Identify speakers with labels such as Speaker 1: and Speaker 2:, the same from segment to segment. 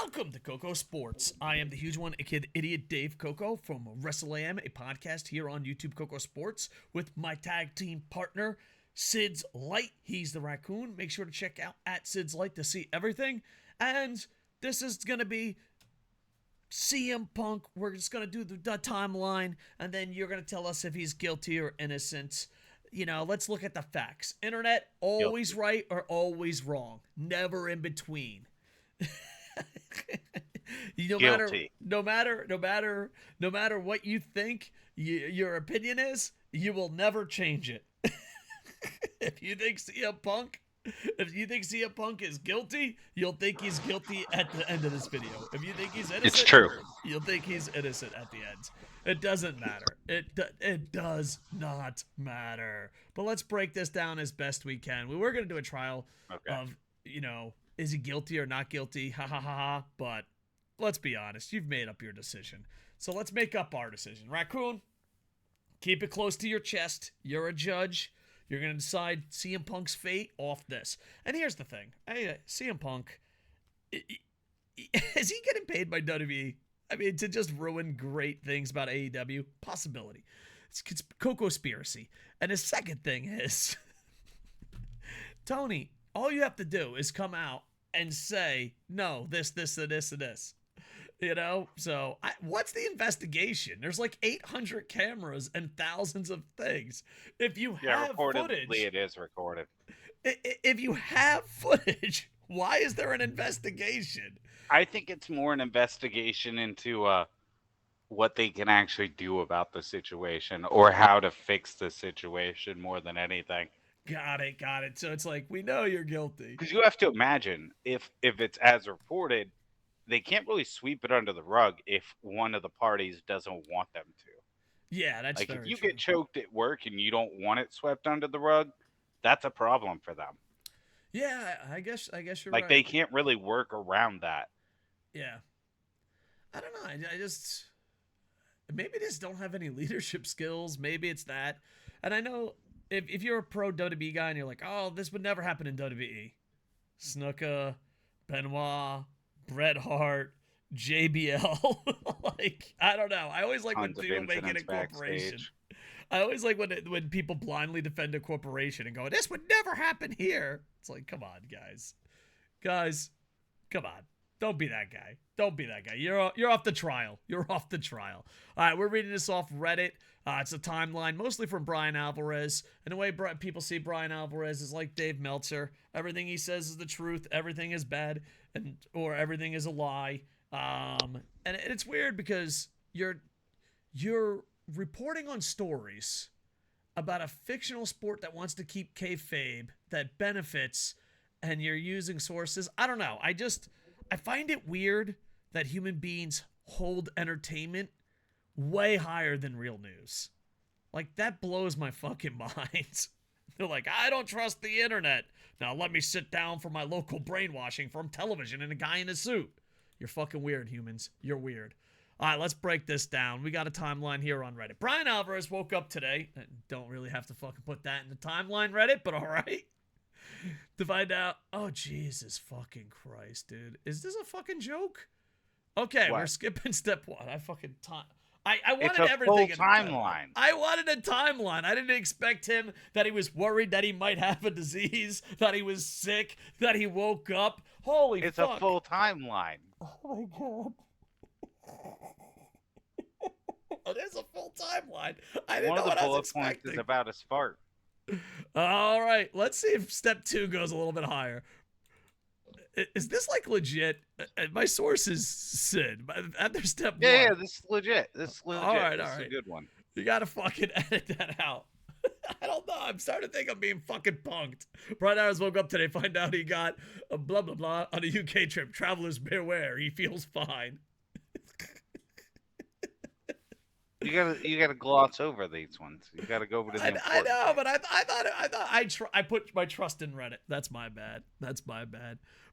Speaker 1: Welcome to KocoSports. I am the huge one, kid idiot Dave Koco from WrestleAm, a podcast here on YouTube KocoSports with my tag team partner, Sid's Light. He's the raccoon. Make sure to check out at Sid's Light to see everything. And this is going to be CM Punk. We're just going to do the timeline, and then you're going to tell us if he's guilty or innocent. You know, let's look at the facts. Internet, always right or always wrong. Never in between. No matter what you think your opinion is, you will never change it. If you think CM Punk is guilty, you'll think he's guilty at the end of this video. If you think he's innocent,
Speaker 2: It's true.
Speaker 1: You'll think he's innocent at the end. It doesn't matter. It does not matter. But let's break this down as best we can. We were going to do a trial of, is he guilty or not guilty? Ha ha ha ha. But let's be honest. You've made up your decision. So let's make up our decision. Raccoon, keep it close to your chest. You're a judge. You're going to decide CM Punk's fate off this. And here's the thing. CM Punk, is he getting paid by WWE? I mean, to just ruin great things about AEW? Possibility. It's KocoSpiracy. And the second thing is, Tony, all you have to do is come out and say, no, this, and this, and this. You know? So, what's the investigation? There's like 800 cameras and thousands of things. If you have footage...
Speaker 2: it is recorded.
Speaker 1: If you have footage, why is there an investigation?
Speaker 2: I think it's more an investigation into what they can actually do about the situation or how to fix the situation more than anything.
Speaker 1: Got it. So it's like, we know you're guilty.
Speaker 2: Because you have to imagine, if it's as reported, they can't really sweep it under the rug if one of the parties doesn't want them to.
Speaker 1: Yeah, that's
Speaker 2: like
Speaker 1: very
Speaker 2: if you
Speaker 1: true.
Speaker 2: get choked at work and you don't want it swept under the rug, that's a problem for them.
Speaker 1: Yeah, I guess you're right.
Speaker 2: Like they can't really work around that.
Speaker 1: Yeah. I don't know. I just maybe they just don't have any leadership skills. Maybe it's that. And I know if you're a pro WWE guy and you're like, oh, this would never happen in WWE. Snuka, Benoit, Bret Hart, JBL. Like, I don't know. I always like when people make it a corporation. Backstage. I always like when people blindly defend a corporation and go, this would never happen here. It's like, come on, guys. Guys, come on. Don't be that guy. You're off the trial. All right, we're reading this off Reddit. It's a timeline, mostly from Brian Alvarez. And the way people see Brian Alvarez is like Dave Meltzer. Everything he says is the truth. Everything is bad, or everything is a lie. And it's weird because you're reporting on stories about a fictional sport that wants to keep kayfabe, that benefits, and you're using sources. I don't know. I find it weird that human beings hold entertainment way higher than real news. Like, that blows my fucking mind. They're like, I don't trust the internet. Now let me sit down for my local brainwashing from television and a guy in a suit. You're fucking weird, humans. You're weird. All right, let's break this down. We got a timeline here on Reddit. Brian Alvarez woke up today. Don't really have to fucking put that in the timeline, Reddit, but all right. To find out, oh, Jesus fucking Christ, dude. Is this a fucking joke? Okay, we're skipping step one. I wanted everything in a timeline. I wanted a timeline. I didn't expect him that he was worried that he might have a disease, that he was sick, that he woke up. Holy fuck.
Speaker 2: It's a full timeline.
Speaker 1: Oh my God. It is a full timeline. I didn't know what I was expecting. One of the bullet points
Speaker 2: is about his fart.
Speaker 1: All right, let's see if step 2 goes a little bit higher. Is this like legit? My source is Sid. After step 1.
Speaker 2: Yeah, this is legit. All
Speaker 1: right.
Speaker 2: This is a good one.
Speaker 1: You gotta fucking edit that out. I don't know. I'm starting to think I'm being fucking punked. Brian Alvarez woke up today, find out he got a blah blah blah on a UK trip. Travelers beware. He feels fine.
Speaker 2: You gotta gloss over these ones. You gotta go over to the important.
Speaker 1: I know, but I put my trust in Reddit. That's my bad.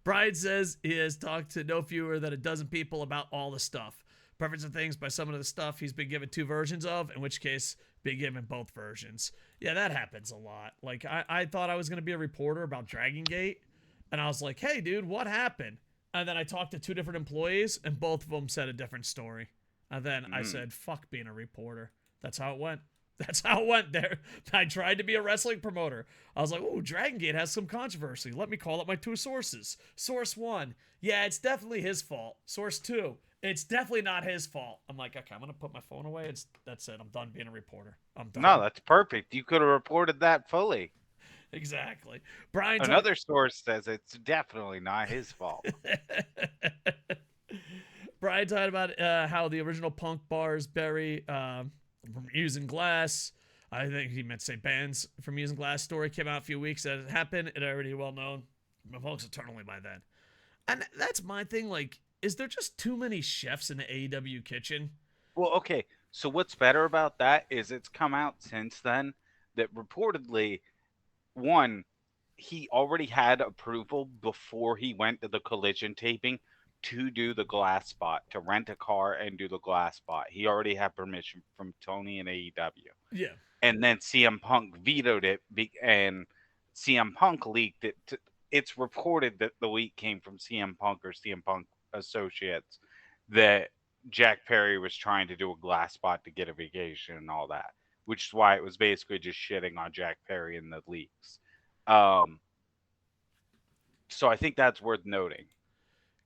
Speaker 1: Brian says he has talked to no fewer than a dozen people about all the stuff. Preference of things by some of the stuff he's been given 2 versions of, in which case being given both versions. Yeah, that happens a lot. Like I thought I was gonna be a reporter about Dragon Gate, and I was like, hey dude, what happened? And then I talked to two different employees, and both of them said a different story. And then I
Speaker 2: Mm.
Speaker 1: said, fuck being a reporter. That's how it went. That's how it went there. I tried to be a wrestling promoter. I was like, oh, Dragon Gate has some controversy. Let me call up my two sources. Source one, yeah, it's definitely his fault. Source two, it's definitely not his fault. I'm like, okay, I'm going to put my phone away. That's it. I'm done being a reporter. I'm
Speaker 2: No,
Speaker 1: done.
Speaker 2: that's perfect. You could have reported that fully.
Speaker 1: Exactly. Brian talked.
Speaker 2: Another source says it's definitely not his fault.
Speaker 1: Brian talked about how the original Punk bars Barry from using glass. I think he meant to say bands from using glass story came out a few weeks that it happened. It already well known. Folks eternally by then. And that's my thing. Like, is there just too many chefs in the AEW kitchen?
Speaker 2: Well, okay. So what's better about that is it's come out since then that reportedly, one, he already had approval before he went to the Collision taping to do the glass spot, to rent a car and do the glass spot. He already had permission from Tony and AEW.
Speaker 1: Yeah.
Speaker 2: And then CM Punk vetoed it, and CM Punk leaked it. It's reported that the leak came from CM Punk or CM Punk associates, that Jack Perry was trying to do a glass spot to get a vacation and all that, which is why it was basically just shitting on Jack Perry in the leaks. So I think that's worth noting.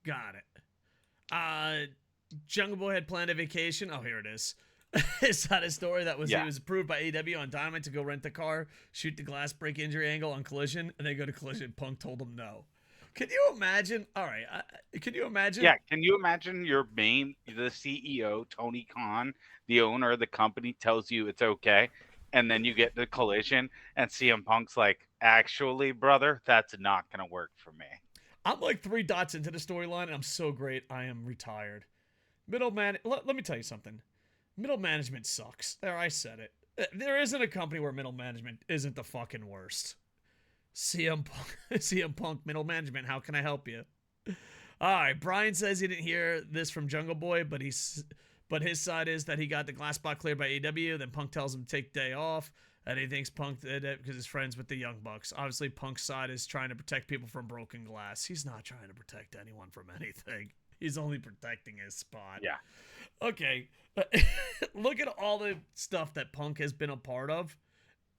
Speaker 1: Got it. Jungle Boy had planned a vacation. Oh, here it is. It's not a story that was
Speaker 2: Yeah.
Speaker 1: he was approved by AW on Dynamite to go rent the car, shoot the glass break injury angle on Collision, and then go to Collision. Punk told him no. Can you imagine? All right, can you imagine?
Speaker 2: Yeah, can you imagine the CEO, Tony Khan, the owner of the company, tells you it's okay, and then you get the Collision, and CM Punk's like, actually, brother, that's not going to work for me.
Speaker 1: I'm like 3 dots into the storyline, and I'm so great. I am retired. Middle man. Let me tell you something. Middle management sucks. There, I said it. There isn't a company where middle management isn't the fucking worst. CM Punk, CM Punk middle management. How can I help you? All right. Brian says he didn't hear this from Jungle Boy, but his side is that he got the glass spot cleared by AW. Then Punk tells him to take the day off, and he thinks Punk did it because he's friends with the Young Bucks. Obviously, Punk's side is trying to protect people from broken glass. He's not trying to protect anyone from anything. He's only protecting his spot.
Speaker 2: Yeah.
Speaker 1: Okay. Look at all the stuff that Punk has been a part of.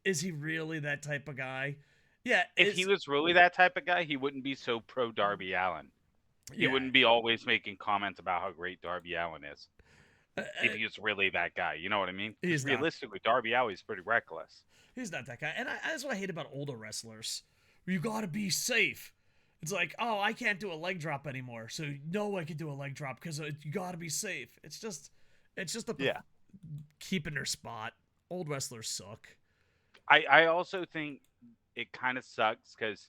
Speaker 1: Is he really that type of guy? Yeah.
Speaker 2: If he was really that type of guy, he wouldn't be so pro Darby Allin. He wouldn't be always making comments about how great Darby Allin is. If he was really that guy, you know what I mean?
Speaker 1: He's not.
Speaker 2: Realistically, Darby Allin's pretty reckless.
Speaker 1: He's not that guy. And that's what I hate about older wrestlers. You got to be safe. It's like, oh, I can't do a leg drop anymore, so no one can do a leg drop because you got to be safe. It's just keeping their spot. Old wrestlers suck.
Speaker 2: I also think it kind of sucks because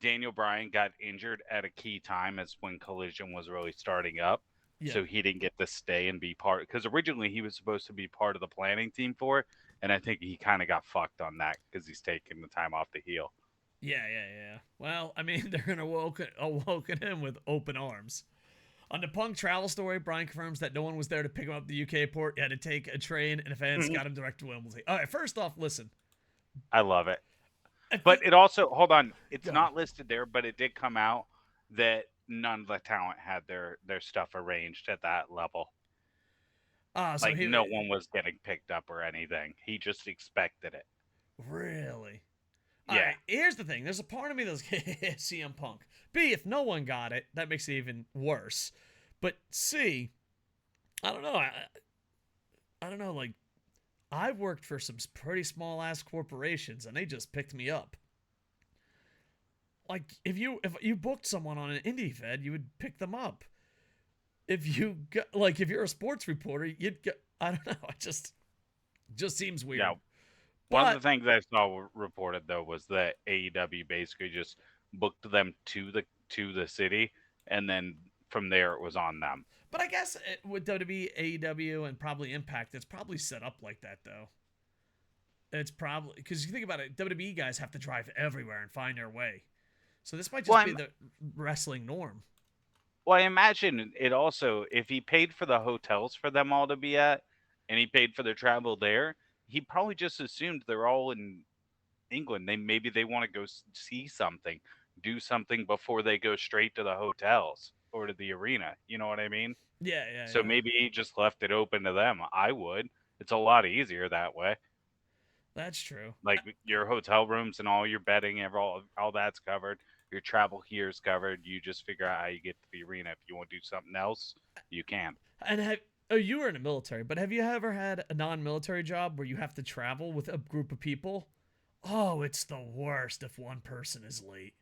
Speaker 2: Daniel Bryan got injured at a key time as when Collision was really starting up.
Speaker 1: Yeah.
Speaker 2: So he didn't get to stay and be part, because originally he was supposed to be part of the planning team for it, and I think he kind of got fucked on that because he's taking the time off to heal.
Speaker 1: Yeah. Well, I mean, they're gonna awoken him with open arms. On the Punk travel story, Brian confirms that no one was there to pick him up at the UK airport. He had to take a train, and fans got him direct to Wimbledon. All right, first off, listen.
Speaker 2: I love it. But it also, hold on, it's not listed there, but it did come out that none of the talent had their stuff arranged at that level.
Speaker 1: So
Speaker 2: like no one was getting picked up or anything. He just expected it.
Speaker 1: Really?
Speaker 2: Yeah.
Speaker 1: All right, here's the thing. There's a part of me that's CM Punk. B, if no one got it, that makes it even worse. But C, I don't know. I don't know. Like, I've worked for some pretty small ass corporations, and they just picked me up. Like, if you booked someone on an indie fed, you would pick them up. If you're a sports reporter, you'd get. I don't know. It just seems weird.
Speaker 2: Yeah. One of the things I saw reported though was that AEW basically just booked them to the city, and then from there it was on them.
Speaker 1: But I guess with WWE, AEW, and probably Impact, it's probably set up like that though. It's probably because you think about it, WWE guys have to drive everywhere and find their way. So this might just be the wrestling norm.
Speaker 2: Well, I imagine it also, if he paid for the hotels for them all to be at, and he paid for their travel there, he probably just assumed they're all in England. Maybe they want to go see something, do something before they go straight to the hotels. or to the arena. You know what I mean?
Speaker 1: Yeah, yeah,
Speaker 2: So
Speaker 1: yeah.
Speaker 2: maybe he just left it open to them. I would. It's a lot easier that way.
Speaker 1: That's true.
Speaker 2: Like your hotel rooms and all your bedding, all that's covered. Your travel here is covered. You just figure out how you get to the arena. If you want to do something else, you can.
Speaker 1: And you were in the military, but have you ever had a non-military job where you have to travel with a group of people? Oh, it's the worst if one person is late.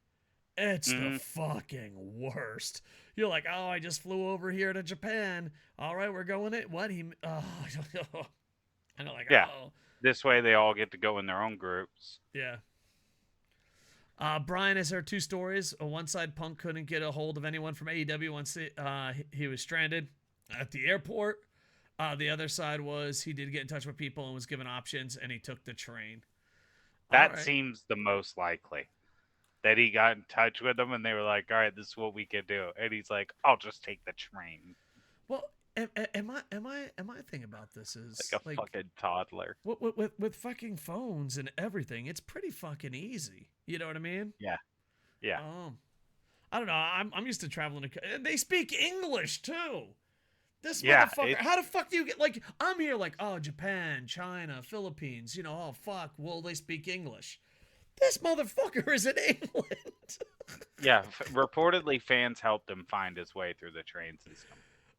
Speaker 1: It's the
Speaker 2: Hmm.
Speaker 1: fucking worst. You're like, oh, I just flew over here to Japan. All right, we're going it. What he? Oh, and I'm like,
Speaker 2: Yeah.
Speaker 1: oh,
Speaker 2: This way they all get to go in their own groups.
Speaker 1: yeah. Brian has heard two stories. On one side, Punk couldn't get a hold of anyone from AEW once he was stranded at the airport. The other side was he did get in touch with people and was given options, and he took the train. All
Speaker 2: That
Speaker 1: right.
Speaker 2: seems the most likely. That he got in touch with them and they were like, all right, this is what we can do. And he's like, I'll just take the train.
Speaker 1: Well, am I thinking about this is
Speaker 2: Like a
Speaker 1: like
Speaker 2: fucking toddler.
Speaker 1: with fucking phones and everything, it's pretty fucking easy. You know what I mean?
Speaker 2: Yeah. Yeah.
Speaker 1: Um, I don't know. I'm used to traveling to. They speak English too. This
Speaker 2: Yeah.
Speaker 1: motherfucker. How the fuck do you get like? I'm here like, oh, Japan, China, Philippines. You know, oh fuck. Well, they speak English. This motherfucker is in England.
Speaker 2: Yeah. Reportedly, fans helped him find his way through the train system.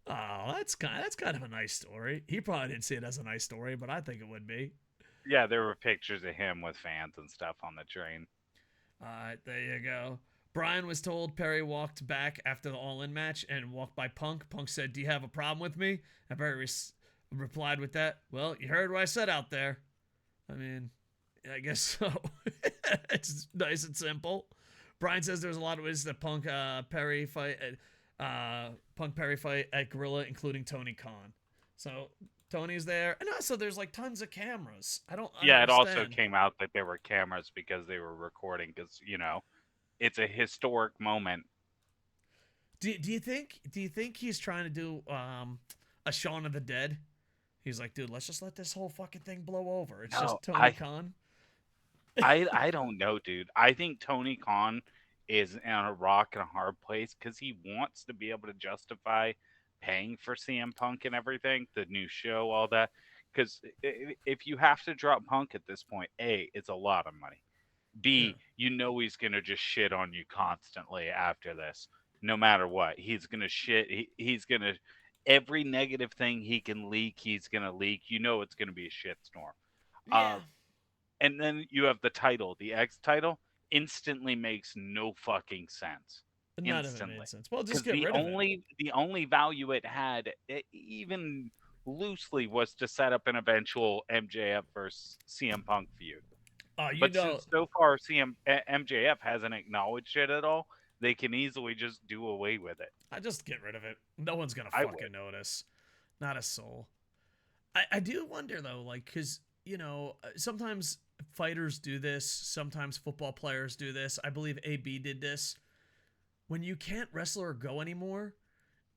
Speaker 1: Oh, that's kind of a nice story. He probably didn't see it as a nice story, but I think it would be.
Speaker 2: Yeah, there were pictures of him with fans and stuff on the train.
Speaker 1: All right, there you go. Brian was told Perry walked back after the All In match and walked by Punk. Punk said, "Do you have a problem with me?" And Perry replied with that, "Well, you heard what I said out there." I mean, I guess so. It's nice and simple. Brian says there's a lot of ways that Punk Perry fight at Gorilla, including Tony Khan. So Tony's there, and also there's like tons of cameras. I don't
Speaker 2: Yeah, it also
Speaker 1: understand.
Speaker 2: came out that there were cameras because they were recording because, it's a historic moment.
Speaker 1: Do you think he's trying to do a Shaun of the Dead? He's like, dude, let's just let this whole fucking thing blow over. It's
Speaker 2: No,
Speaker 1: just Tony Khan.
Speaker 2: I don't know, dude. I think Tony Khan is in a rock and a hard place because he wants to be able to justify paying for CM Punk and everything, the new show, all that. Because if you have to drop Punk at this point, A, it's a lot of money.
Speaker 1: Yeah.
Speaker 2: B, he's gonna just shit on you constantly after this, no matter what. He's gonna shit. He's gonna every negative thing he can leak. He's gonna leak. It's gonna be a shitstorm.
Speaker 1: Yeah.
Speaker 2: Uh, and then you have the title, the X title, instantly makes no fucking sense.
Speaker 1: None of it
Speaker 2: Instantly,
Speaker 1: made sense. Well, just
Speaker 2: because
Speaker 1: get
Speaker 2: the
Speaker 1: rid of it.
Speaker 2: only the only value it had, even loosely, was to set up an eventual MJF versus CM Punk feud.
Speaker 1: You
Speaker 2: But
Speaker 1: know,
Speaker 2: since so far MJF hasn't acknowledged it at all, they can easily just do away with it.
Speaker 1: I just get rid of it. No one's gonna
Speaker 2: I would.
Speaker 1: fucking notice. Not a soul. I do wonder though, like, because sometimes fighters do this. Sometimes football players do this. I believe AB did this. When you can't wrestle or go anymore,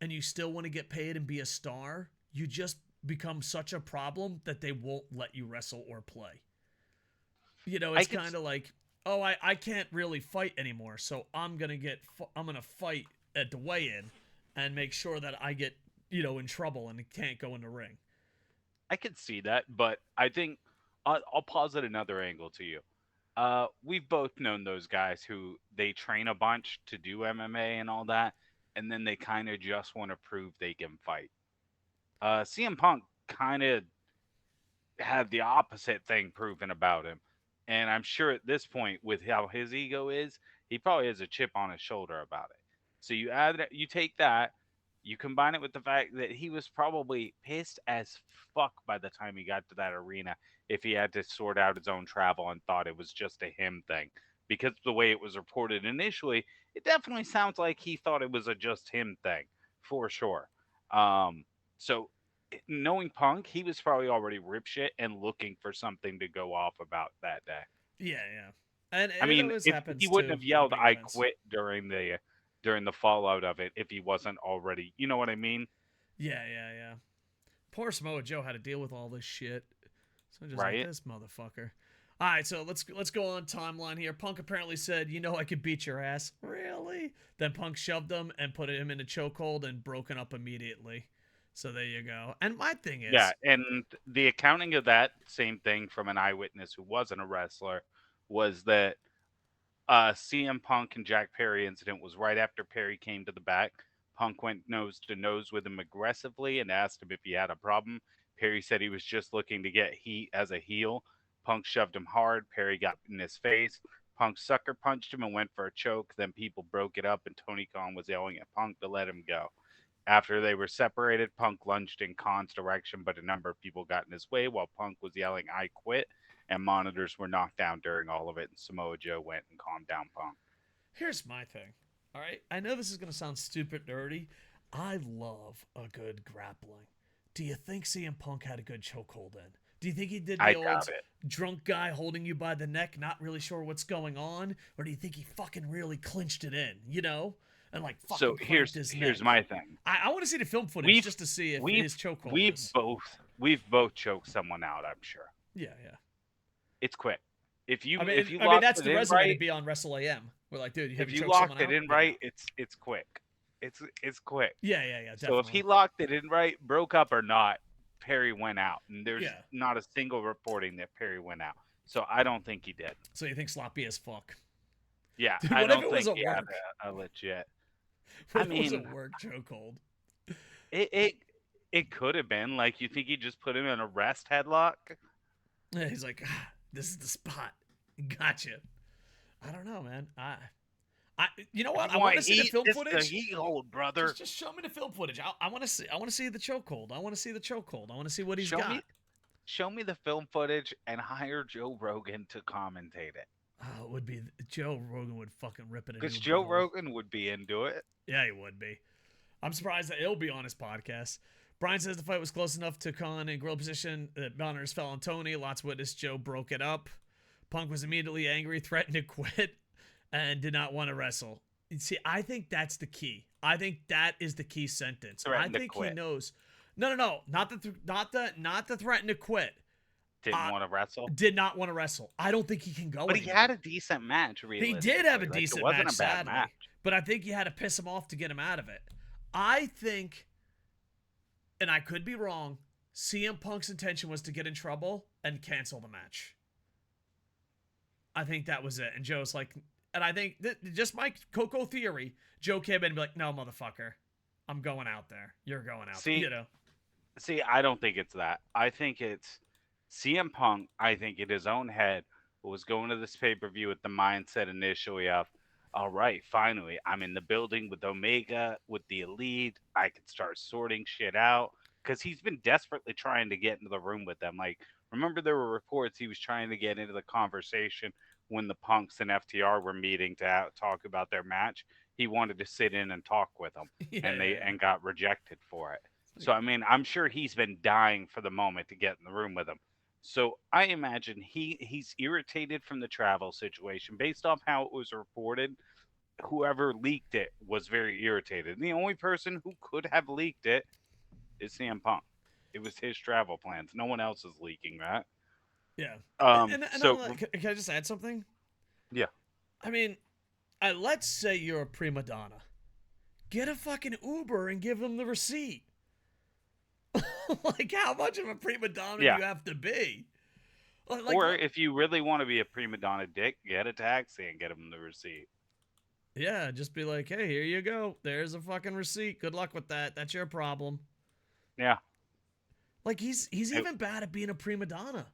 Speaker 1: and you still want to get paid and be a star, you just become such a problem that they won't let you wrestle or play.
Speaker 2: I
Speaker 1: It's
Speaker 2: could.
Speaker 1: kind of like, oh, I can't really fight anymore, so I'm gonna fight at the weigh-in and make sure that I get in trouble and can't go in the ring.
Speaker 2: I could see that, but I think I'll posit another angle to you. We've both known those guys who they train a bunch to do MMA and all that, and then they kind of just want to prove they can fight. CM Punk kind of had the opposite thing proven about him. And I'm sure at this point, with how his ego is, he probably has a chip on his shoulder about it. So you take that, you combine it with the fact that he was probably pissed as fuck by the time he got to that arena if he had to sort out his own travel and thought it was just a him thing. Because the way it was reported initially, it definitely sounds like he thought it was a just him thing, for sure. So knowing Punk, he was probably already rip shit and looking for something to go off about that day.
Speaker 1: Yeah, yeah, and
Speaker 2: I
Speaker 1: it
Speaker 2: mean,
Speaker 1: always
Speaker 2: if he
Speaker 1: happens
Speaker 2: wouldn't
Speaker 1: too
Speaker 2: have
Speaker 1: at
Speaker 2: yelled
Speaker 1: big
Speaker 2: "I
Speaker 1: events.
Speaker 2: quit" during the fallout of it, if he wasn't already, you know what I mean,
Speaker 1: Yeah, yeah, yeah. Poor Samoa Joe had to deal with all this shit. So just like
Speaker 2: right?
Speaker 1: this motherfucker. All right, so let's go on timeline here. Punk apparently said, "You know, I could beat your ass." Really? Then Punk shoved him and put him in a chokehold and broken up immediately. So there you go. And my thing
Speaker 2: Yeah,
Speaker 1: is,
Speaker 2: and the accounting of that same thing from an eyewitness who wasn't a wrestler was that CM Punk and Jack Perry incident was right after Perry came to the back. Punk went nose to nose with him aggressively and asked him if he had a problem. Perry said he was just looking to get heat as a heel. Punk shoved him hard. Perry got in his face. Punk sucker punched him and went for a choke. Then people broke it up, and Tony Khan was yelling at Punk to let him go. After they were separated, Punk lunged in Khan's direction, but a number of people got in his way while Punk was yelling, "I quit," and monitors were knocked down during all of it, and Samoa Joe went and calmed down Punk.
Speaker 1: here's my thing. All right, I know this is gonna sound stupid nerdy. I love a good grappling. Do you think CM Punk had a good chokehold in? Do you think he did the
Speaker 2: I
Speaker 1: old
Speaker 2: doubt it.
Speaker 1: drunk guy holding you by the neck, not really sure what's going on, or do you think he fucking really clinched it in? You know, and like fucking
Speaker 2: So
Speaker 1: cranked his
Speaker 2: here's
Speaker 1: neck.
Speaker 2: my thing.
Speaker 1: I want to see the film footage
Speaker 2: We've
Speaker 1: just to see if
Speaker 2: we've
Speaker 1: his chokehold
Speaker 2: we've
Speaker 1: is.
Speaker 2: both choked someone out, I'm sure.
Speaker 1: Yeah, yeah.
Speaker 2: It's quick. If you
Speaker 1: I
Speaker 2: if
Speaker 1: mean,
Speaker 2: you
Speaker 1: I mean
Speaker 2: locked
Speaker 1: that's
Speaker 2: it
Speaker 1: the
Speaker 2: in
Speaker 1: resume to
Speaker 2: right,
Speaker 1: be on Wrestle AM. We're like, dude, have
Speaker 2: if
Speaker 1: you
Speaker 2: you
Speaker 1: choked someone
Speaker 2: locked it
Speaker 1: out?
Speaker 2: in
Speaker 1: Yeah,
Speaker 2: right, it's quick. It's quick.
Speaker 1: yeah, yeah, yeah,
Speaker 2: So if he
Speaker 1: definitely.
Speaker 2: locked it in right, broke up or not, Perry went out. And there's
Speaker 1: Yeah.
Speaker 2: not a single reporting that Perry went out. So I don't think he did.
Speaker 1: So you think sloppy as fuck?
Speaker 2: Yeah,
Speaker 1: Dude,
Speaker 2: I
Speaker 1: what if
Speaker 2: don't
Speaker 1: it was
Speaker 2: think
Speaker 1: a
Speaker 2: he had
Speaker 1: work?
Speaker 2: a legit.
Speaker 1: What
Speaker 2: I
Speaker 1: if it was a
Speaker 2: mean,
Speaker 1: work chokehold?
Speaker 2: it could have been like you think he just put him in a rest headlock.
Speaker 1: Yeah, he's like, this is the spot. Gotcha. I don't know, man. You know
Speaker 2: If
Speaker 1: what?
Speaker 2: you
Speaker 1: I want
Speaker 2: want
Speaker 1: to see the
Speaker 2: heat,
Speaker 1: film
Speaker 2: this the
Speaker 1: footage.
Speaker 2: heat hold, brother.
Speaker 1: Just show me the film footage. I want to see. I want to see the chokehold. I want to see the chokehold. I want to see what he's
Speaker 2: Show
Speaker 1: got.
Speaker 2: me show me the film footage and hire Joe Rogan to commentate it.
Speaker 1: Oh, it would be Joe Rogan would fucking rip it a
Speaker 2: Because
Speaker 1: new
Speaker 2: Joe
Speaker 1: butthole.
Speaker 2: Rogan would be into it.
Speaker 1: Yeah, he would be. I'm surprised that it'll be on his podcast. Brian says the fight was close enough to Khan in grill position that monitors fell on Tony. Lots witnessed Joe broke it up. Punk was immediately angry, threatened to quit, and did not want to wrestle. See, I think that's the key. I think that is the key sentence. I
Speaker 2: Threatened to
Speaker 1: think he
Speaker 2: quit.
Speaker 1: knows. No, not the threaten to quit.
Speaker 2: Didn't want to wrestle.
Speaker 1: Did not want to wrestle. I don't think he can go
Speaker 2: But he
Speaker 1: anymore.
Speaker 2: had a decent match,
Speaker 1: He
Speaker 2: realistically.
Speaker 1: did have a
Speaker 2: Like,
Speaker 1: decent
Speaker 2: it wasn't
Speaker 1: match,
Speaker 2: a bad
Speaker 1: sadly,
Speaker 2: match.
Speaker 1: but I think you had to piss him off to get him out of it. I think, and I could be wrong, CM Punk's intention was to get in trouble and cancel the match. I think that was it. And Joe's like, and I think just my Koco theory, Joe came in and be like, no, motherfucker, I'm going out there. You're going out there. You know?
Speaker 2: See, I don't think it's that. I think it's CM Punk, I think in his own head, was going to this pay per view with the mindset initially of, all right, finally, I'm in the building with Omega, with the Elite. I can start sorting shit out. Because he's been desperately trying to get into the room with them. Like, remember there were reports he was trying to get into the conversation when the Punks and FTR were meeting to talk about their match. He wanted to sit in and talk with them, and and got rejected for it. So I mean, I'm sure he's been dying for the moment to get in the room with him. So I imagine he's irritated from the travel situation based off how it was reported. Whoever leaked it was very irritated. And the only person who could have leaked it is CM Punk. It was his travel plans. No one else is leaking that.
Speaker 1: Yeah. And
Speaker 2: So
Speaker 1: can I just add something?
Speaker 2: yeah,
Speaker 1: I mean, let's say you're a prima donna. Get a fucking Uber and give them the receipt. Like, how much of a prima donna do you have to be? Like,
Speaker 2: or if you really want to be a prima donna dick, get a taxi and get them the receipt.
Speaker 1: Yeah, just be like, hey, here you go. There's a fucking receipt. Good luck with that. That's your problem.
Speaker 2: Yeah.
Speaker 1: Like, he's even bad at being a prima donna.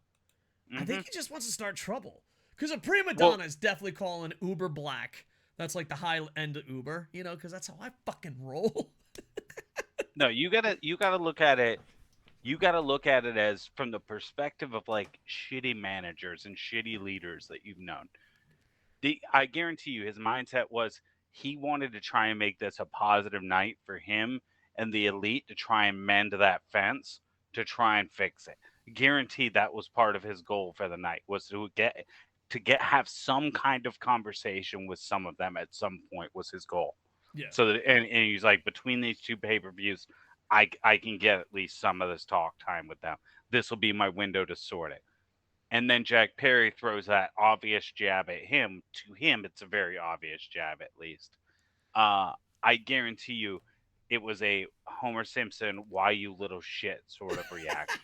Speaker 1: I think he just wants to start trouble. Because a prima donna is definitely calling Uber Black. That's like the high end of Uber, you know, because that's how I fucking roll.
Speaker 2: No, you gotta look at it. You gotta look at it as from the perspective of like shitty managers and shitty leaders that you've known. I guarantee you, his mindset was he wanted to try and make this a positive night for him and the Elite to try and mend that fence to try and fix it. Guaranteed that was part of his goal for the night was to have some kind of conversation with some of them at some point was his goal.
Speaker 1: Yeah.
Speaker 2: So that and he's like, between these two pay-per-views, I can get at least some of this talk time with them. This will be my window to sort it. And then Jack Perry throws that obvious jab at him. To him, it's a very obvious jab, at least. I guarantee you, it was a Homer Simpson, "Why you little shit" sort of reaction.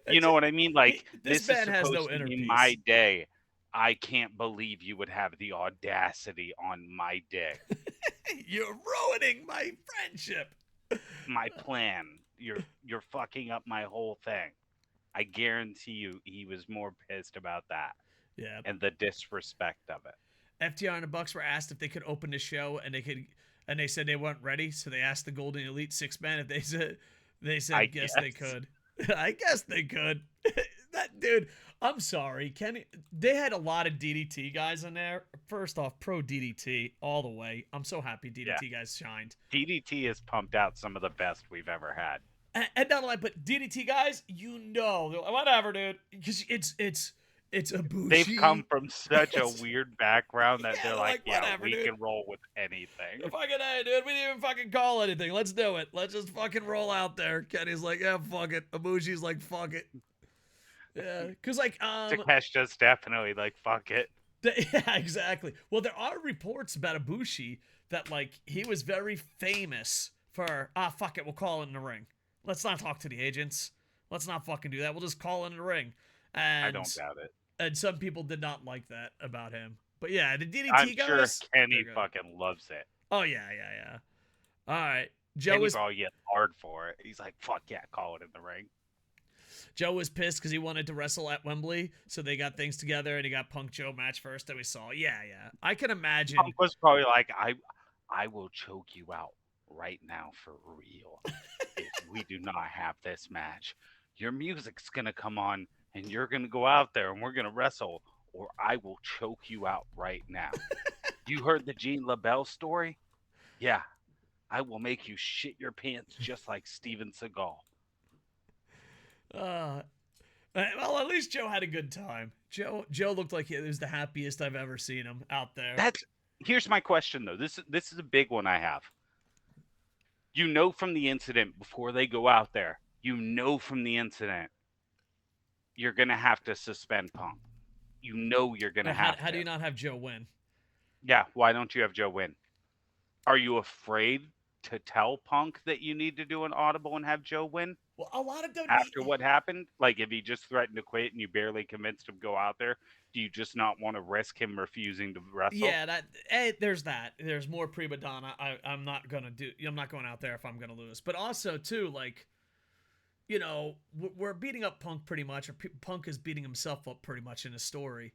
Speaker 2: You
Speaker 1: It's
Speaker 2: know what I mean? Like,
Speaker 1: this
Speaker 2: this is
Speaker 1: man has no
Speaker 2: supposed to
Speaker 1: inner
Speaker 2: be my
Speaker 1: peace.
Speaker 2: day. I can't believe you would have the audacity on my day.
Speaker 1: You're ruining my friendship.
Speaker 2: My plan. You're fucking up my whole thing. I guarantee you he was more pissed about that
Speaker 1: Yeah.
Speaker 2: and the disrespect of it.
Speaker 1: FTR and the Bucks were asked if they could open the show, and they said they weren't ready. So they asked the Golden Elite six man if they
Speaker 2: I
Speaker 1: said yes they
Speaker 2: guess.
Speaker 1: could. I guess they could. That dude, I'm sorry, Kenny. They had a lot of DDT guys in there. First off, pro DDT all the way. I'm so happy
Speaker 2: Yeah.
Speaker 1: DDT guys shined.
Speaker 2: DDT has pumped out some of the best we've ever had.
Speaker 1: And not only, but DDT guys, whatever, dude, because it's a
Speaker 2: They've come
Speaker 1: Bushi.
Speaker 2: from such a weird background that
Speaker 1: Yeah,
Speaker 2: they're
Speaker 1: they're
Speaker 2: like,
Speaker 1: like,
Speaker 2: yeah,
Speaker 1: whatever,
Speaker 2: we
Speaker 1: dude.
Speaker 2: can roll with anything.
Speaker 1: Fucking hey, dude, we didn't even fucking call anything. Let's do it. Let's just fucking roll out there. Kenny's like, yeah, fuck it. Ibushi's like, fuck it. Yeah, because like
Speaker 2: Takeshita's definitely like, fuck it.
Speaker 1: yeah, exactly. Well, there are reports about Ibushi that like he was very famous for fuck it, we'll call it in the ring. Let's not talk to the agents. Let's not fucking do that. We'll just call it in the ring.
Speaker 2: I
Speaker 1: And
Speaker 2: don't doubt it.
Speaker 1: and some people did not like that about him. But yeah, the
Speaker 2: I'm
Speaker 1: DDT
Speaker 2: sure
Speaker 1: guys.
Speaker 2: Kenny
Speaker 1: They're good.
Speaker 2: fucking loves it.
Speaker 1: Oh yeah, yeah, yeah. All right, Joe
Speaker 2: Kenny
Speaker 1: was
Speaker 2: probably get hard for it. He's like, fuck yeah, call it in the ring.
Speaker 1: Joe was pissed because he wanted to wrestle at Wembley, so they got things together and he got Punk Joe match first that we saw. Yeah, yeah. I can imagine.
Speaker 2: Punk was probably like, I will choke you out right now for real if we do not have this match. Your music's gonna come on and you're gonna go out there and we're gonna wrestle, or I will choke you out right now. You heard the Gene LaBelle story? Yeah, I will make you shit your pants just like Steven Seagal.
Speaker 1: Well, at least Joe had a good time. Joe looked like he was the happiest I've ever seen him out there.
Speaker 2: Here's my question though. This is a big one I have. You know from the incident before they go out there, you know from the incident you're gonna have to suspend Punk. You know you're gonna have
Speaker 1: How
Speaker 2: to.
Speaker 1: do you not have Joe win?
Speaker 2: Yeah, why don't you have Joe win? Are you afraid to tell Punk that you need to do an audible and have Joe win?
Speaker 1: Well, a lot of WWE.
Speaker 2: After what happened, like if he just threatened to quit and you barely convinced him to go out there, do you just not want to risk him refusing to wrestle?
Speaker 1: Yeah, there's that. There's more prima donna. I'm not going out there if I'm gonna lose. But also too, like, you know, we're beating up Punk pretty much, or Punk is beating himself up pretty much in the story.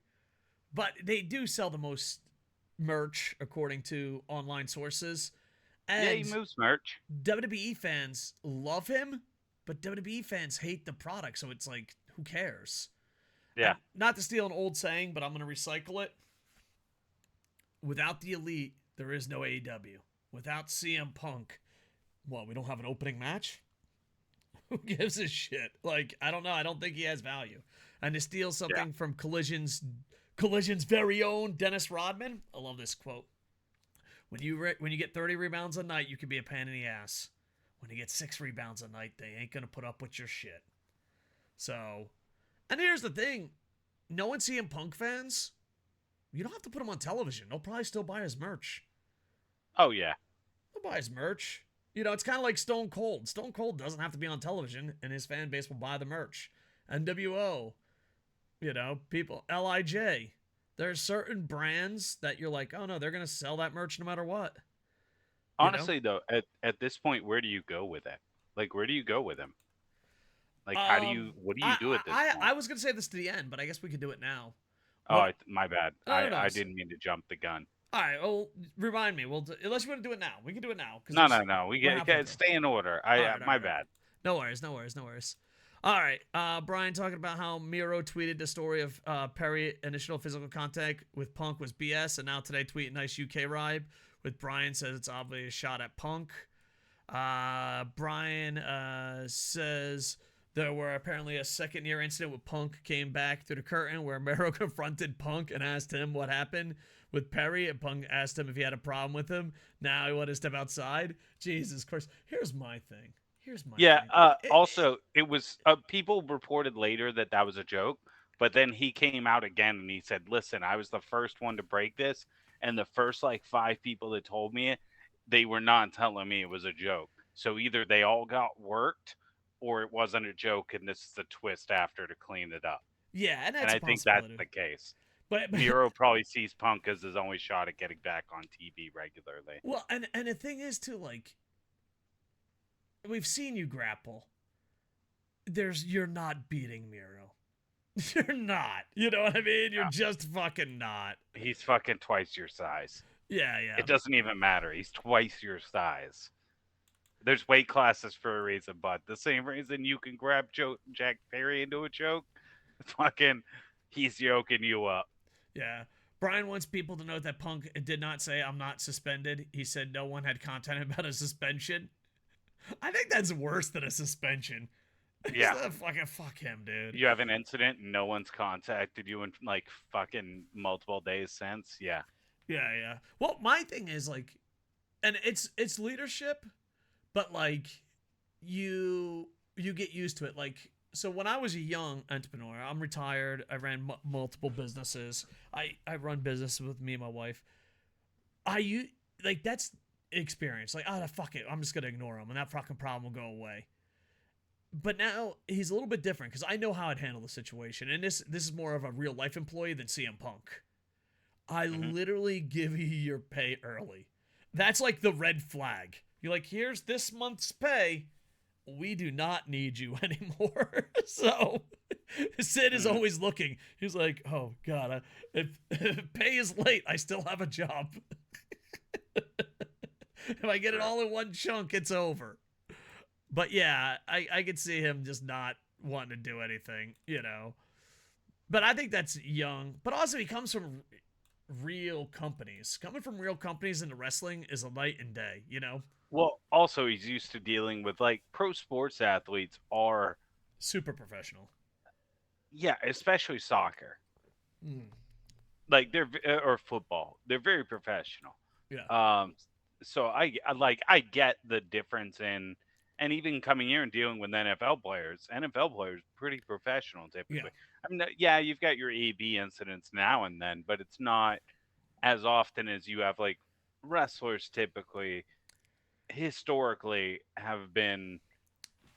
Speaker 1: But they do sell the most merch according to online sources. And
Speaker 2: yeah, he moves merch.
Speaker 1: WWE fans love him, but WWE fans hate the product, so it's like, who cares?
Speaker 2: Yeah.
Speaker 1: And not to steal an old saying, but I'm going to recycle it. Without the Elite, there is no AEW. Without CM Punk, well, we don't have an opening match? Who gives a shit? Like, I don't know. I don't think he has value. And to steal something from Collision's very own Dennis Rodman, I love this quote. When you get 30 rebounds a night, you can be a pain in the ass. When you get 6 rebounds a night, they ain't gonna put up with your shit. So, and here's the thing: knowing CM Punk fans, you don't have to put him on television. They'll probably still buy his merch.
Speaker 2: Oh yeah.
Speaker 1: They'll buy his merch. You know, it's kind of like Stone Cold. Stone Cold doesn't have to be on television, and his fan base will buy the merch. NWO, you know, people, LIJ. There's certain brands that you're like, oh no, they're gonna sell that merch no matter what.
Speaker 2: Honestly, though, at this point, where do you go with it? Like, where do you go with him? Like, what do you do at this point?
Speaker 1: I was gonna say this to the end, but I guess we could do it now.
Speaker 2: Oh, my bad.
Speaker 1: No.
Speaker 2: I didn't mean to jump the gun.
Speaker 1: All right, well, remind me. Unless you want to do it now, we can do it now.
Speaker 2: No. We get stay in order. My bad.
Speaker 1: No worries. All right, Brian talking about how Miro tweeted the story of Perry initial physical contact with Punk was BS, and now today tweeting nice UK ride with Brian says it's obviously a shot at Punk. Brian says there were apparently a second-year incident with Punk came back through the curtain where Miro confronted Punk and asked him what happened with Perry, and Punk asked him if he had a problem with him. Now he wanted to step outside. Jesus Christ. Here's my thing.
Speaker 2: Yeah. Also, it was people reported later that was a joke. But then he came out again and he said, "Listen, I was the first one to break this, and the first like 5 people that told me it, they were not telling me it was a joke. So either they all got worked, or it wasn't a joke, and this is the twist after to clean it up."
Speaker 1: Yeah, and
Speaker 2: And
Speaker 1: that's a
Speaker 2: I think that's
Speaker 1: possibility.
Speaker 2: the case.
Speaker 1: But
Speaker 2: Miro probably sees Punk as his only shot at getting back on TV regularly.
Speaker 1: well, and the thing is too, like, we've seen you grapple. You're not beating Miro. You're not. You know what I mean? You're
Speaker 2: No,
Speaker 1: just fucking not.
Speaker 2: he's fucking twice your size.
Speaker 1: Yeah, yeah.
Speaker 2: It doesn't even matter. He's twice your size. There's weight classes for a reason, but the same reason you can grab Jack Perry into a choke, fucking, he's yoking you up.
Speaker 1: Yeah. Brian wants people to note that Punk did not say, "I'm not suspended." He said no one had content about a suspension. I think that's worse than a suspension.
Speaker 2: Yeah.
Speaker 1: Fucking fuck him, dude.
Speaker 2: You have an incident and no one's contacted you in like fucking multiple days since. Yeah.
Speaker 1: Yeah, yeah. Well, my thing is like, and it's leadership, but like you get used to it. Like, so when I was a young entrepreneur, I'm retired. I ran multiple businesses. I run businesses with me and my wife. Like that's experience. Like, oh fuck it, I'm just gonna ignore him, and that fucking problem will go away. But now he's a little bit different because I know how I'd handle the situation, and this is more of a real life employee than CM Punk. I
Speaker 2: Hmm.
Speaker 1: literally give you your pay early. That's like the red flag. You're like, here's this month's pay. We do not need you anymore. So Sid is
Speaker 2: Hmm.
Speaker 1: always looking. He's like, oh God, if pay is late, I still have a job. If I get it
Speaker 2: Sure.
Speaker 1: all in one chunk, it's over. But yeah, I could see him just not wanting to do anything, you know. But I think that's young. But also, he comes from real companies. Coming from real companies into wrestling is a night and day, you know?
Speaker 2: Well, also he's used to dealing with like pro sports athletes are,
Speaker 1: Super professional.
Speaker 2: yeah, especially soccer.
Speaker 1: Mm.
Speaker 2: Like or football. They're very professional.
Speaker 1: Yeah.
Speaker 2: Um, so I get the difference in, and even coming here and dealing with NFL players. NFL players pretty professional
Speaker 1: Yeah.
Speaker 2: typically. I mean, yeah, you've got your AB incidents now and then, but it's not as often as you have like wrestlers typically historically have been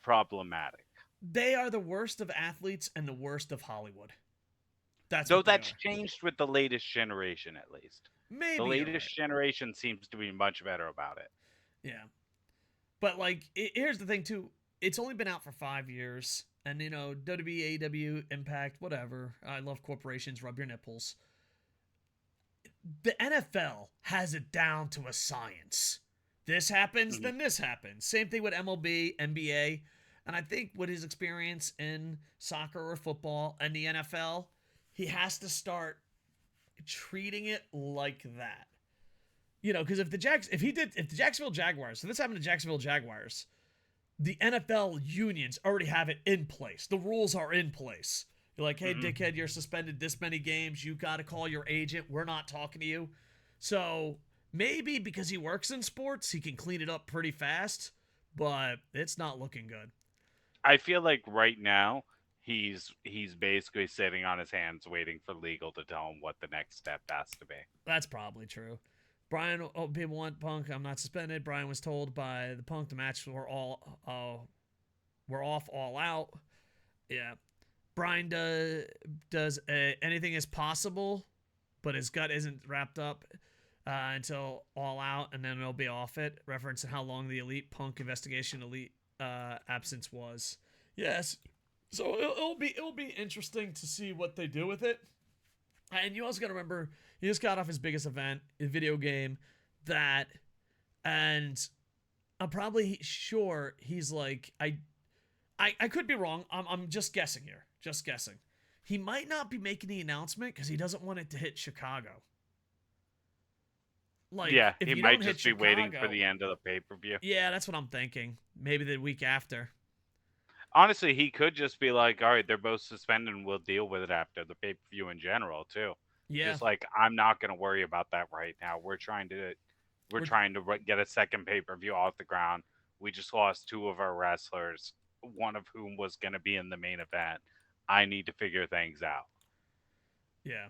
Speaker 2: problematic.
Speaker 1: They are the worst of athletes and the worst of Hollywood. That's
Speaker 2: Though
Speaker 1: what they
Speaker 2: that's
Speaker 1: are.
Speaker 2: changed with the latest generation, at least. The
Speaker 1: Maybe you're
Speaker 2: latest
Speaker 1: right.
Speaker 2: generation seems to be much better about it.
Speaker 1: Yeah. But, like, here's the thing, too. It's only been out for 5 years. And, you know, WWE, AW, Impact, whatever. I love corporations, rub your nipples. The NFL has it down to a science. This happens,
Speaker 2: Mhm.
Speaker 1: then this happens. Same thing with MLB, NBA. And I think with his experience in soccer or football and the NFL, he has to start treating it like that. You know, because if the Jacksonville Jaguars, so this happened to Jacksonville Jaguars, the NFL unions already have it in place. The rules are in place. You're like, hey,
Speaker 2: Mhm.
Speaker 1: dickhead, you're suspended this many games. You got to call your agent. We're not talking to you. So maybe because he works in sports, he can clean it up pretty fast, but it's not looking good.
Speaker 2: I feel like right now he's basically sitting on his hands waiting for legal to tell him what the next step has to be.
Speaker 1: That's probably true. Brian, oh, people want Punk. I'm not suspended. Brian was told by the Punk the match we're off all out. Yeah, Brian does anything is possible, but his gut isn't wrapped up until all out, and then it'll be off it. Referencing how long the Elite Punk investigation Elite absence was. Yes, so it'll be interesting to see what they do with it. And you also got to remember he just got off his biggest event, a video game that, and I'm probably sure he's like I could be wrong. I'm just guessing here. Just guessing. He might not be making the announcement because he doesn't want it to hit Chicago. Like,
Speaker 2: Yeah,
Speaker 1: if
Speaker 2: he
Speaker 1: you
Speaker 2: might
Speaker 1: don't hit
Speaker 2: just be waiting for
Speaker 1: Chicago,
Speaker 2: the end of the pay-per-view.
Speaker 1: yeah, that's what I'm thinking. Maybe the week after.
Speaker 2: Honestly, he could just be like, "All right, they're both suspended, and we'll deal with it after the pay-per-view in general, too."
Speaker 1: Yeah,
Speaker 2: Just like, I'm not going to worry about that right now. We're
Speaker 1: we're
Speaker 2: trying to get a second pay-per-view off the ground. We just lost two of our wrestlers, one of whom was going to be in the main event. I need to figure things out.
Speaker 1: Yeah.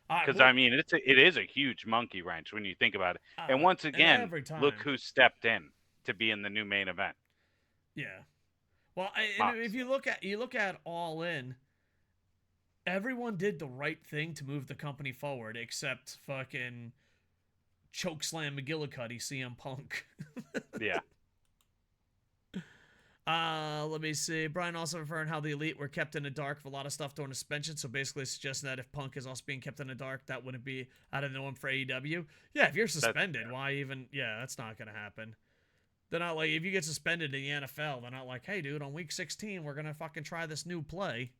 Speaker 1: All right.
Speaker 2: Because
Speaker 1: Well,
Speaker 2: I mean, it is a huge monkey wrench when you think about it. And once
Speaker 1: and
Speaker 2: again,
Speaker 1: every
Speaker 2: look
Speaker 1: time.
Speaker 2: who stepped in to be in the new main event.
Speaker 1: Yeah. Well, and if
Speaker 2: Mox.
Speaker 1: you look at All In, everyone did the right thing to move the company forward, except fucking chokeslam McGillicuddy, CM Punk.
Speaker 2: Yeah.
Speaker 1: Let me see. Brian also referring how the Elite were kept in the dark for a lot of stuff during suspension, so basically suggesting that if Punk is also being kept in the dark, that wouldn't be out of the norm for AEW. Yeah, if you're
Speaker 2: That's
Speaker 1: suspended,
Speaker 2: fair.
Speaker 1: why even? Yeah, that's not gonna happen. They're not like, if you get suspended in the NFL, they're not like, hey, dude, on week 16, we're gonna fucking try this new play.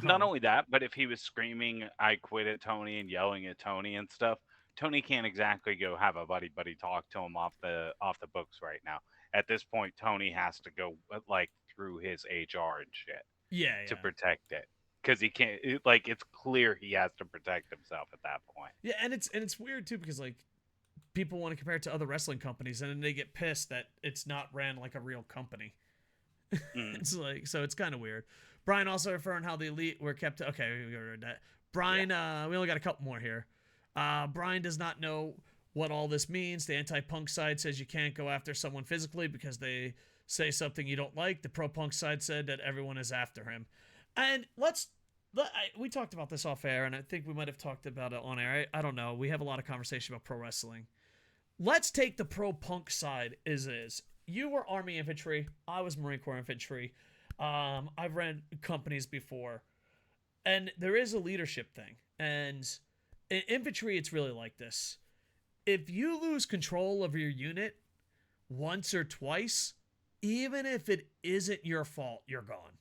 Speaker 2: Not
Speaker 1: Oh,
Speaker 2: only that, but if he was screaming "I quit" at Tony and yelling at Tony and stuff, Tony can't exactly go have a buddy talk to him off the books right now. At this point, Tony has to go like through his HR and shit
Speaker 1: yeah,
Speaker 2: to
Speaker 1: yeah,
Speaker 2: protect it because he can't. Like it's clear he has to protect himself at that point.
Speaker 1: yeah, and it's weird too because like people want to compare it to other wrestling companies, and then they get pissed that it's not ran like a real company.
Speaker 2: Mm,
Speaker 1: It's like, so it's kind of weird. Brian also referring how the Elite were kept. Okay, we read that.
Speaker 2: yeah,
Speaker 1: Brian, we only got a couple more here. Brian does not know what all this means. The anti-punk side says you can't go after someone physically because they say something you don't like. The pro-punk side said that everyone is after him. And we talked about this off air, and I think we might have talked about it on air. I don't know. We have a lot of conversation about pro wrestling. Let's take the pro-punk side as is. You were Army infantry. I was Marine Corps infantry. I've ran companies before, and there is a leadership thing. And in infantry, it's really like this. If you lose control of your unit once or twice, even if it isn't your fault, you're gone.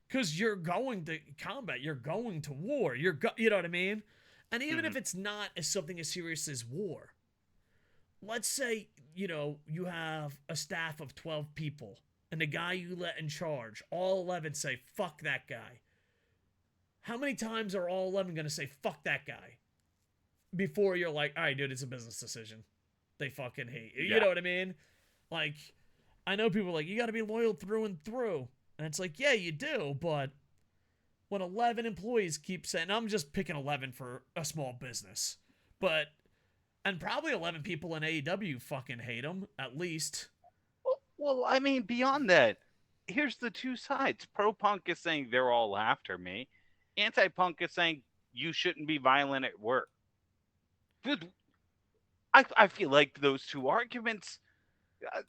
Speaker 1: Because you're going to combat, you're going to war, you know what I mean? And even
Speaker 2: hmm
Speaker 1: if it's not as something as serious as war, let's say, you have a staff of 12 people, and the guy you let in charge, all 11 say, fuck that guy. How many times are all 11 going to say, fuck that guy? Before you're like, all right, dude, it's a business decision. They fucking hate you. You
Speaker 2: yeah.
Speaker 1: know what I mean? Like, I know people are like, you got to be loyal through and through. And it's like, yeah, you do, but when 11 employees keep saying, I'm just picking 11 for a small business, but, and probably 11 people in AEW fucking hate him, at least.
Speaker 2: Well, I mean, beyond that, here's the two sides. Pro Punk is saying they're all after me. Anti Punk is saying you shouldn't be violent at work. Dude, I feel like those two arguments, uh,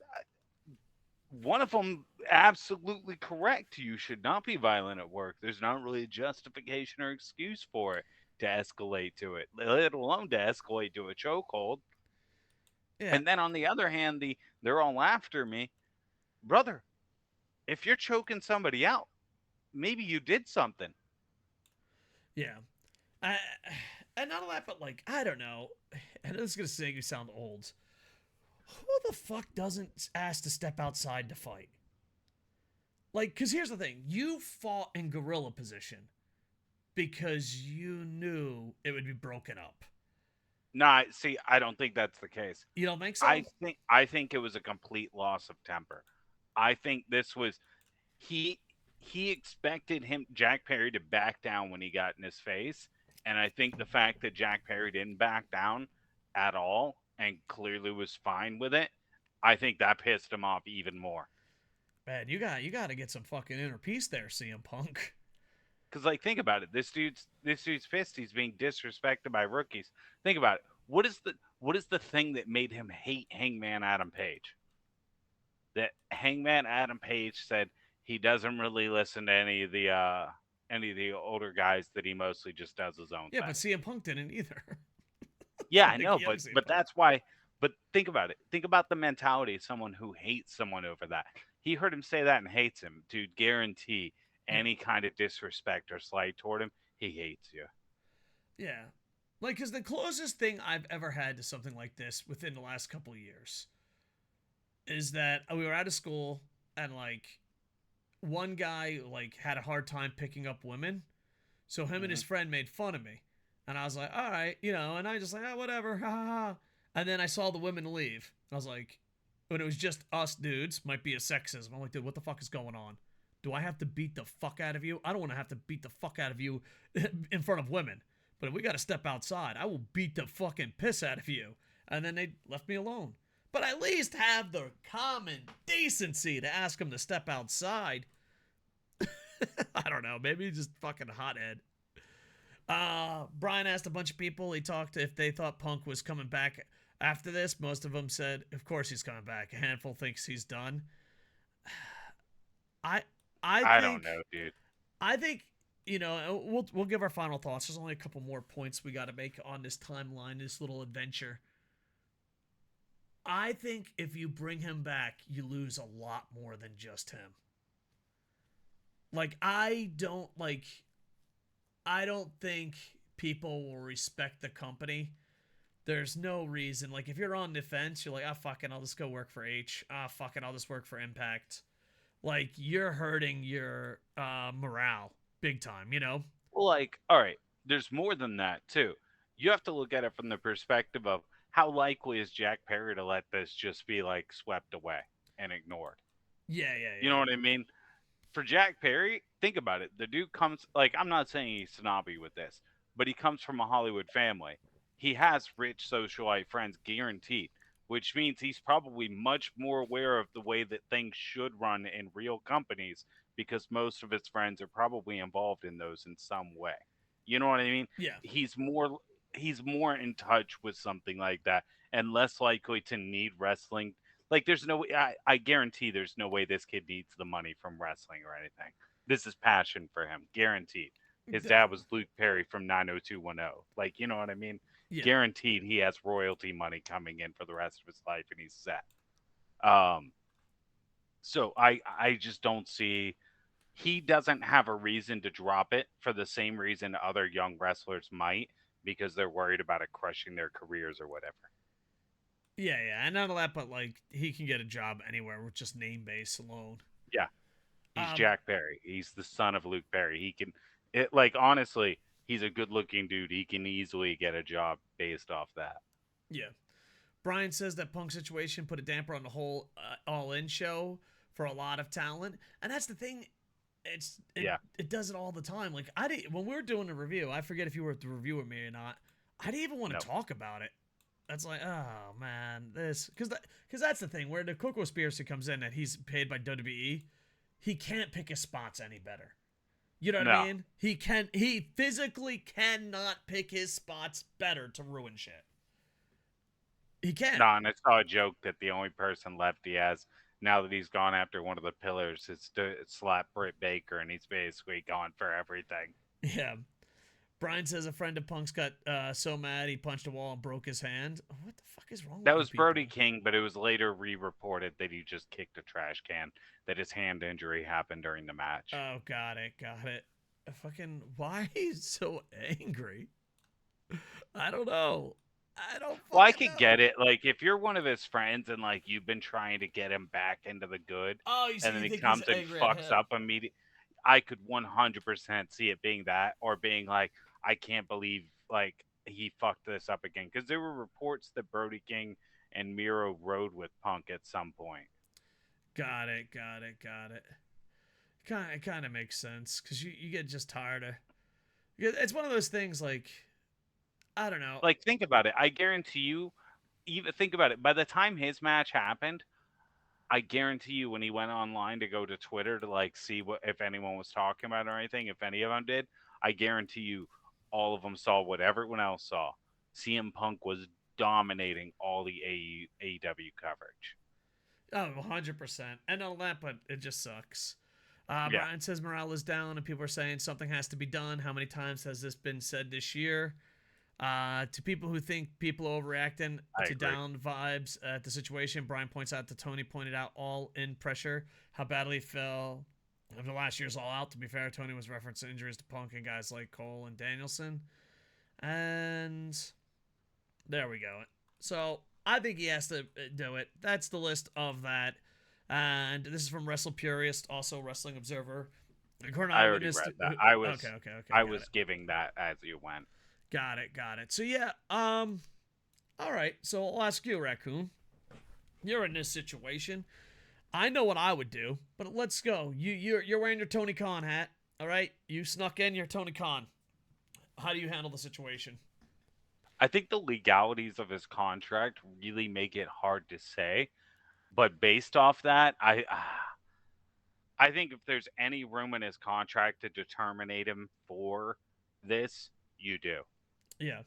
Speaker 2: one of them absolutely correct. You should not be violent at work. There's not really a justification or excuse for it to escalate to it, let alone to escalate to a chokehold.
Speaker 1: Yeah,
Speaker 2: And then on the other hand, they're all after me, brother. If you're choking somebody out, maybe you did something.
Speaker 1: yeah. I, and not only that, but like, I don't know. And this is going to make you sound old. Who the fuck doesn't ask to step outside to fight? Like, because here's the thing, you fought in guerrilla position because you knew it would be broken up.
Speaker 2: Nah, see, I don't think that's the case.
Speaker 1: You don't think so?
Speaker 2: I think it was a complete loss of temper. I think this was he he expected him Jack Perry to back down when he got in his face, and I think the fact that Jack Perry didn't back down at all and clearly was fine with it, I think that pissed him off even more.
Speaker 1: Man, you got to get some fucking inner peace there, CM Punk.
Speaker 2: Because like think about it, this dude's pissed. He's being disrespected by rookies. Think about it. What is the thing that made him hate Hangman Adam Page? That Hangman Adam Page said he doesn't really listen to any of the older guys, that he mostly just does his own
Speaker 1: Yeah,
Speaker 2: thing.
Speaker 1: but CM Punk didn't either.
Speaker 2: Yeah, I
Speaker 1: Like,
Speaker 2: know,
Speaker 1: young CM
Speaker 2: but
Speaker 1: Punk.
Speaker 2: that's why. But think about it. Think about the mentality of someone who hates someone over that. He heard him say that and hates him. Dude, guarantee
Speaker 1: Yeah,
Speaker 2: any kind of disrespect or slight toward him, he hates you.
Speaker 1: yeah. Like, because the closest thing I've ever had to something like this within the last couple of years is that we were out of school and like one guy like had a hard time picking up women, so him and
Speaker 2: hmm
Speaker 1: his friend made fun of me, and I was like, all right, and I just like, oh, whatever, ha ha ha. And then I saw the women leave. I was like, when it was just us dudes, might be a sexism. I'm like, dude, what the fuck is going on? Do I have to beat the fuck out of you? I don't want to have to beat the fuck out of you in front of women. But if we got to step outside, I will beat the fucking piss out of you. And then they left me alone. But at least have the common decency to ask him to step outside. I don't know. Maybe he's just fucking hothead. Brian asked a bunch of people. He talked if they thought Punk was coming back after this. Most of them said, of course he's coming back. A handful thinks he's done. I
Speaker 2: I
Speaker 1: think
Speaker 2: don't know, dude.
Speaker 1: I think we'll give our final thoughts. There's only a couple more points we got to make on this timeline, this little adventure. I think if you bring him back, you lose a lot more than just him. Like I don't think people will respect the company. There's no reason. Like if you're on defense, you're like, fucking, I'll just go work for H. Fucking, I'll just work for Impact. Like you're hurting your morale big time,
Speaker 2: Well, like, all right, there's more than that too. You have to look at it from the perspective of how likely is Jack Perry to let this just be like swept away and ignored.
Speaker 1: Yeah.
Speaker 2: You know what I mean? For Jack Perry, think about it. The dude comes, like, I'm not saying he's snobby with this, but he comes from a Hollywood family. He has rich socialite friends guaranteed, which means he's probably much more aware of the way that things should run in real companies because most of his friends are probably involved in those in some way. You know what I mean?
Speaker 1: Yeah.
Speaker 2: He's more in touch with something like that and less likely to need wrestling. Like there's no way, I guarantee there's no way this kid needs the money from wrestling or anything. This is passion for him, guaranteed. His dad was Luke Perry from 90210. Like, you know what I mean?
Speaker 1: Yeah.
Speaker 2: Guaranteed he has royalty money coming in for the rest of his life and he's set. Um so I just don't see, he doesn't have a reason to drop it for the same reason other young wrestlers might, because they're worried about it crushing their careers or whatever.
Speaker 1: Yeah, and not all that, but like he can get a job anywhere with just name base alone.
Speaker 2: Yeah. He's
Speaker 1: Um,
Speaker 2: Jack Perry. He's the son of Luke Perry. He can, it, like, honestly, he's a good looking dude. He can easily get a job based off that.
Speaker 1: yeah. Brian says that Punk situation put a damper on the whole All In show for a lot of talent, and that's the thing. It does it all the time. Like when we were doing the review, I forget if you were at the review with me or not. I didn't even want to talk about it. That's like, oh man, this because that's the thing where the KocoSports comes in and he's paid by WWE. He can't pick his spots any better. You know what I mean? He physically cannot pick his spots better to ruin shit. He can't.
Speaker 2: No, and I saw a joke that the only person left he has now that he's gone after one of the pillars is to slap Britt Baker, and he's basically gone for everything.
Speaker 1: Yeah. Brian says a friend of Punk's got so mad he punched a wall and broke his hand. What the fuck is wrong with
Speaker 2: That
Speaker 1: you
Speaker 2: was
Speaker 1: people?
Speaker 2: Brody King, but it was later re-reported that he just kicked a trash can, that his hand injury happened during the match.
Speaker 1: Oh, got it. Fucking, why he's so angry? I don't know.
Speaker 2: Well, I could get it. Like, if you're one of his friends and, like, you've been trying to get him back into the good, and then he comes and fucks up immediately, I could 100% see it being that, or being like, I can't believe, like, he fucked this up again. Because there were reports that Brody King and Miro rode with Punk at some point.
Speaker 1: Got it. It kind of makes sense because you get just tired of. It's one of those things like, I don't know.
Speaker 2: Like, think about it. I guarantee you, even think about it. By the time his match happened, I guarantee you when he went online to go to Twitter to, like, see what if anyone was talking about it or anything, if any of them did, I guarantee you all of them saw what everyone else saw. CM Punk was dominating all the AEW coverage.
Speaker 1: Oh, 100%. And all that, but it just sucks.
Speaker 2: Yeah.
Speaker 1: Brian says morale is down and people are saying something has to be done. How many times has this been said this year? To people who think people overreacting to down vibes at the situation, Brian points out that Tony pointed out all in pressure, how badly he fell after last year's All Out. To be fair, Tony was referencing injuries to Punk and guys like Cole and Danielson. And there we go. So I think he has to do it. That's the list of that. And this is from Wrestle Purist, also Wrestling Observer.
Speaker 2: I already read that. Okay. I was giving that as you went.
Speaker 1: Got it. So yeah, all right. So I'll ask you, Raccoon. You're in this situation. I know what I would do, but let's go. You're wearing your Tony Khan hat. All right, you snuck in your Tony Khan. How do you handle the situation?
Speaker 2: I think the legalities of his contract really make it hard to say, but based off that, I think if there's any room in his contract to terminate him for this, you do.
Speaker 1: Yeah,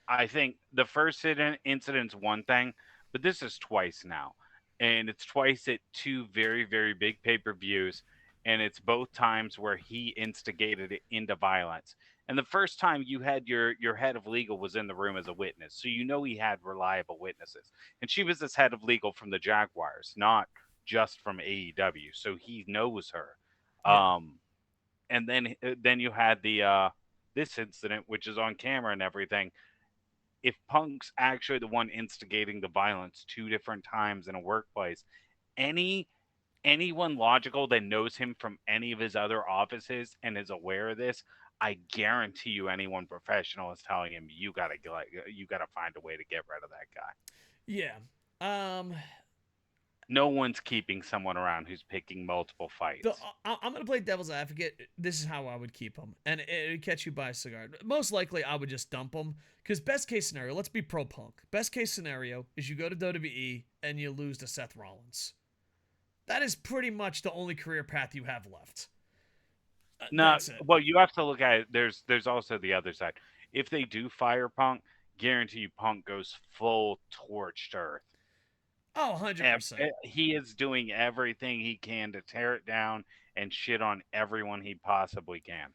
Speaker 2: I think the first incident's one thing, but this is twice now, and it's twice at two very very big pay-per-views, and it's both times where he instigated it into violence. And the first time you had your head of legal was in the room as a witness, so you know he had reliable witnesses, and she was his head of legal from the Jaguars, not just from AEW, so he knows her.
Speaker 1: yeah,
Speaker 2: Um, and then you had the this incident, which is on camera and everything. If Punk's actually the one instigating the violence two different times in a workplace, any anyone logical that knows him from any of his other offices and is aware of this, I guarantee you anyone professional is telling him you gotta find a way to get rid of that guy.
Speaker 1: yeah. Um,
Speaker 2: No one's keeping someone around who's picking multiple
Speaker 1: the
Speaker 2: fights.
Speaker 1: I'm gonna play devil's advocate. This is how I would keep him, and it'd catch you by a cigar. Most likely, I would just dump him because best case scenario. Let's be pro Punk. Best case scenario is you go to WWE and you lose to Seth Rollins. That is pretty much the only career path you have left.
Speaker 2: No,
Speaker 1: That's it.
Speaker 2: well, you have to look at it. There's also the other side. If they do fire Punk, guarantee you Punk goes full torched earth.
Speaker 1: Oh, 100%.
Speaker 2: He is doing everything he can to tear it down and shit on everyone he possibly can.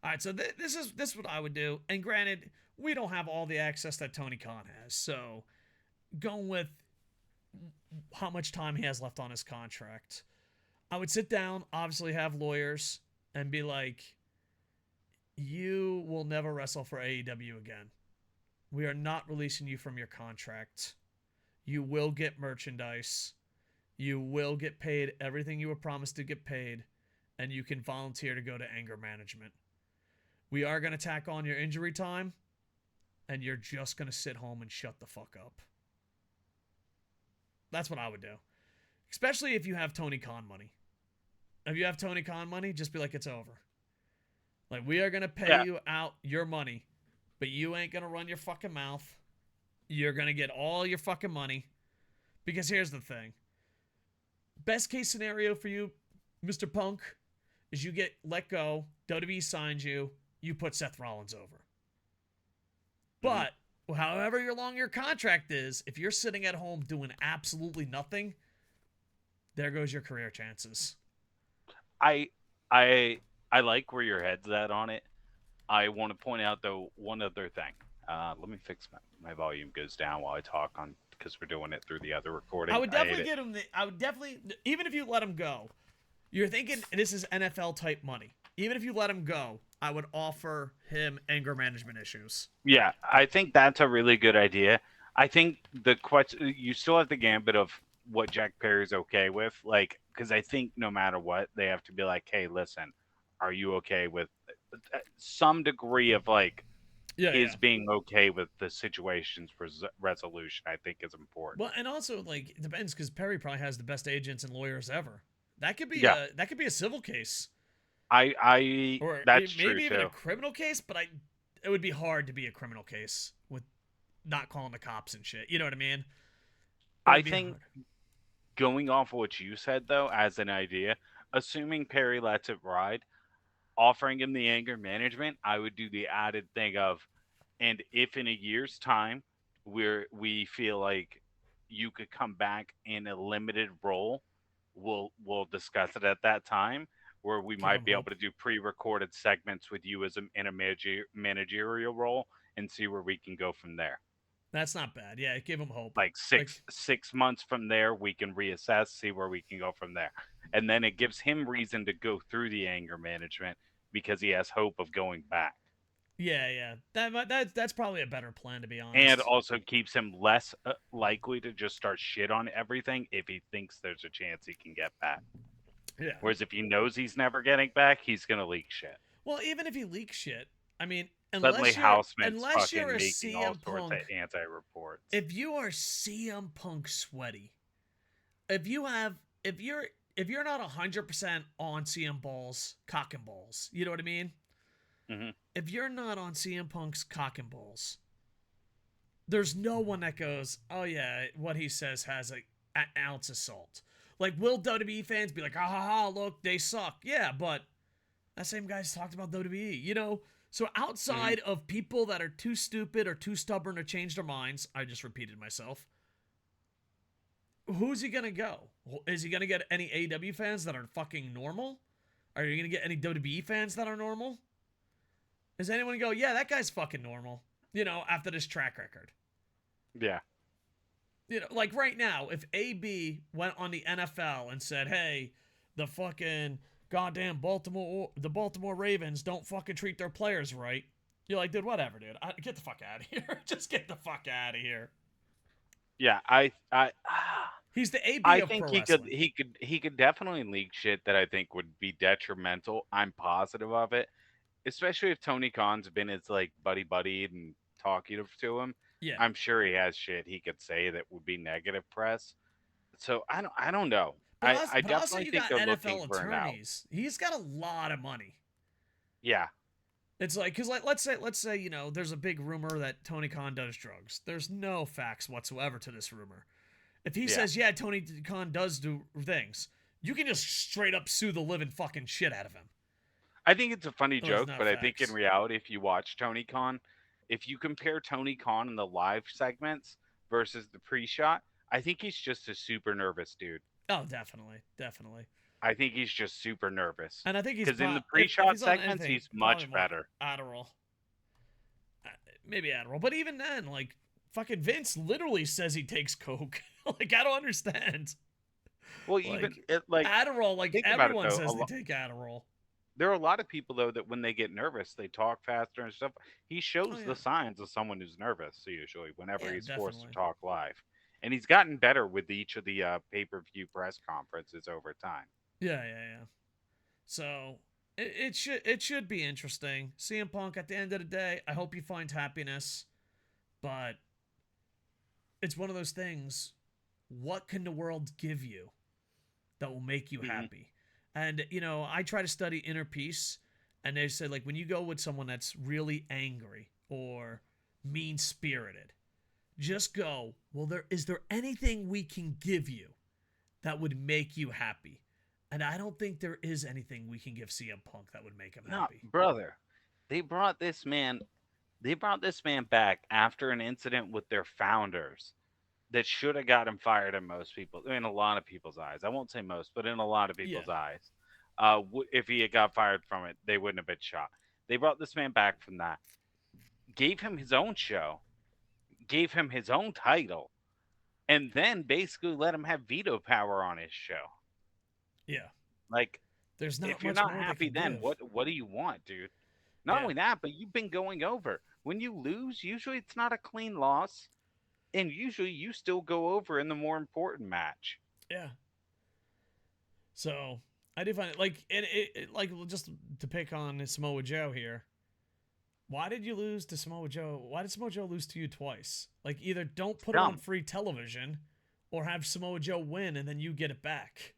Speaker 1: All right, so this is what I would do. And granted, we don't have all the access that Tony Khan has, so going with how much time he has left on his contract, I would sit down, obviously have lawyers, and be like, "You will never wrestle for AEW again. We are not releasing you from your contract. You will get merchandise. You will get paid everything you were promised to get paid, and you can volunteer to go to anger management. We are going to tack on your injury time, and you're just going to sit home and shut the fuck up." That's what I would do. Especially if you have Tony Khan money. If you have Tony Khan money, just be like, it's over. Like, we are going to pay
Speaker 2: Yeah,
Speaker 1: you out your money, but you ain't going to run your fucking mouth. You're going to get all your fucking money. Because here's the thing. Best case scenario for you, Mr. Punk, is you get let go, WWE signs you, you put Seth Rollins over.
Speaker 2: mhm.
Speaker 1: But however long your contract is, if you're sitting at home doing absolutely nothing, there goes your career chances.
Speaker 2: I I I like where your head's at on it. I want to point out though one other thing. Let me fix my volume goes down while I talk on because we're doing it through the other
Speaker 1: I
Speaker 2: recording.
Speaker 1: would
Speaker 2: I hate
Speaker 1: definitely
Speaker 2: it.
Speaker 1: get him. I would definitely, even if you let him go, you're thinking this is NFL type money. Even if you let him go, I would offer him anger management issues.
Speaker 2: Yeah, I think that's a really good idea. I think the question you still have the gambit of what Jack Perry's okay with, like, because I think no matter what, they have to be like, hey, listen, are you okay with some degree of like
Speaker 1: Yeah, yeah.
Speaker 2: his being okay with the situation's resolution? I think is important.
Speaker 1: Well, and also like it depends because Perry probably has the best agents and lawyers ever.
Speaker 2: Yeah,
Speaker 1: That could be a civil case
Speaker 2: I
Speaker 1: or
Speaker 2: that's true
Speaker 1: maybe even a
Speaker 2: too.
Speaker 1: criminal case. But it would be hard to be a criminal case with not calling the cops and shit. You know what I mean? It
Speaker 2: I
Speaker 1: would be
Speaker 2: think
Speaker 1: hard.
Speaker 2: going off what you said though, as an idea, assuming Perry lets it ride, offering him the anger management, I would do the added thing of, and if in a year's time we feel like you could come back in a limited role, we'll discuss it at that time, where we
Speaker 1: Give
Speaker 2: might
Speaker 1: him
Speaker 2: be able
Speaker 1: hope.
Speaker 2: to do pre-recorded segments with you as in a managerial role and see where we can go from there.
Speaker 1: That's not bad. Yeah, give him hope.
Speaker 2: Like
Speaker 1: Like,
Speaker 2: six months from there, we can reassess, see where we can go from there, and then it gives him reason to go through the anger management because he has hope of going back,
Speaker 1: yeah, yeah. That's probably a better plan to be
Speaker 2: and
Speaker 1: honest.
Speaker 2: also keeps him less likely to just start shit on everything if he thinks there's a chance he can get back.
Speaker 1: Yeah.
Speaker 2: Whereas if he knows he's never getting back, he's gonna leak shit.
Speaker 1: Well, even if he leaks shit, I mean,
Speaker 2: Suddenly, Houseman's
Speaker 1: unless you're
Speaker 2: fucking
Speaker 1: a
Speaker 2: making all
Speaker 1: CM
Speaker 2: sorts of
Speaker 1: Punk,
Speaker 2: anti reports.
Speaker 1: if you are CM Punk sweaty, if you have if you're not 100% on CM Ball's cock and balls, you know what I mean?
Speaker 2: Hmm.
Speaker 1: If you're not on CM Punk's cock and balls, there's no one that goes, oh yeah, what he says has an ounce of salt. Like, will WWE fans be like, ah ha ha, look, they suck? Yeah, but that same guy's talked about WWE, you know? So
Speaker 2: Hmm.
Speaker 1: outside of people that are too stupid or too stubborn to change their minds, I just repeated myself, who's he gonna go? Is he gonna get any AEW fans that are fucking normal? Are you gonna get any WWE fans that are normal? Is anyone go, yeah, that guy's fucking normal, you know, after this track record?
Speaker 2: Yeah.
Speaker 1: You know, like right now, if AB went on the NFL and said, hey, the fucking goddamn the Baltimore Ravens don't fucking treat their players right, you're like, dude, whatever, dude. Get the fuck out of here. Just get the fuck out of here.
Speaker 2: Yeah.
Speaker 1: He's the AB
Speaker 2: I
Speaker 1: of
Speaker 2: think
Speaker 1: pro wrestling.
Speaker 2: he could definitely leak shit that I think would be detrimental. I'm positive of it, especially if Tony Khan's been his like buddy and talking to him.
Speaker 1: Yeah.
Speaker 2: I'm sure he has shit he could say that would be negative press. So I don't know. I
Speaker 1: But also
Speaker 2: definitely
Speaker 1: you
Speaker 2: think
Speaker 1: got
Speaker 2: they're looking
Speaker 1: NFL
Speaker 2: for an out.
Speaker 1: attorneys. He's got a lot of money.
Speaker 2: Yeah.
Speaker 1: It's like, cause like let's say you know there's a big rumor that Tony Khan does drugs. There's no facts whatsoever to this rumor. If he
Speaker 2: Yeah.
Speaker 1: says yeah Tony Khan does do things, you can just straight up sue the living fucking shit out of him.
Speaker 2: I think it's a funny
Speaker 1: Oh, there's
Speaker 2: joke,
Speaker 1: not
Speaker 2: but I think in
Speaker 1: facts.
Speaker 2: reality, if you watch Tony Khan, if you compare Tony Khan in the live segments versus the pre-shot, I think he's just a super nervous dude.
Speaker 1: Oh, definitely, definitely.
Speaker 2: I think he's just super nervous.
Speaker 1: And I think he's
Speaker 2: Because in the
Speaker 1: if
Speaker 2: pre-shot
Speaker 1: he's on
Speaker 2: segments,
Speaker 1: anything,
Speaker 2: he's
Speaker 1: probably
Speaker 2: much
Speaker 1: more
Speaker 2: better.
Speaker 1: Adderall. Uh, Maybe Adderall, but even then, like fucking Vince literally says he takes coke. Like I don't understand.
Speaker 2: Well, even
Speaker 1: Like
Speaker 2: it, like
Speaker 1: Adderall, like
Speaker 2: think about it
Speaker 1: everyone
Speaker 2: though.
Speaker 1: says they take Adderall.
Speaker 2: There are a lot of people though that when they get nervous, they talk faster and stuff. He
Speaker 1: Oh
Speaker 2: shows
Speaker 1: yeah,
Speaker 2: the signs of someone who's nervous usually whenever
Speaker 1: yeah,
Speaker 2: he's forced to
Speaker 1: definitely.
Speaker 2: talk live, and he's gotten better with each of the pay-per-view press conferences over time.
Speaker 1: Yeah, yeah, yeah. So it should be interesting. CM Punk at the end of the day, I hope he finds happiness, but it's one of those things. What can the world give you that will make you
Speaker 2: Hmm.
Speaker 1: happy? And you know, I try to study inner peace, and they say like when you go with someone that's really angry or mean spirited, just go, well, there anything we can give you that would make you happy? And I don't think there is anything we can give CM Punk that would make him
Speaker 2: No,
Speaker 1: happy.
Speaker 2: brother, they brought this man. They brought this man back after an incident with their founders that should have got him fired in most people, in a lot of people's eyes. I won't say most, but in a lot of
Speaker 1: Yeah.
Speaker 2: people's eyes. If he had got fired from it, they wouldn't have been shot. They brought this man back from that, gave him his own show, gave him his own title, and then basically let him have veto power on his show.
Speaker 1: Yeah.
Speaker 2: Like,
Speaker 1: There's not
Speaker 2: if you're
Speaker 1: much
Speaker 2: not
Speaker 1: more they
Speaker 2: happy,
Speaker 1: can
Speaker 2: then
Speaker 1: give.
Speaker 2: what do you want, dude? Not
Speaker 1: Yeah.
Speaker 2: only that, but you've been going over. When you lose, usually it's not a clean loss, and usually you still go over in the more important match.
Speaker 1: Yeah. So I do find it like like just to pick on Samoa Joe here. Why did you lose to Samoa Joe? Why did Samoa Joe lose to you twice? Like either don't
Speaker 2: It's
Speaker 1: put it on
Speaker 2: dumb.
Speaker 1: free television or have Samoa Joe win and then you get it back.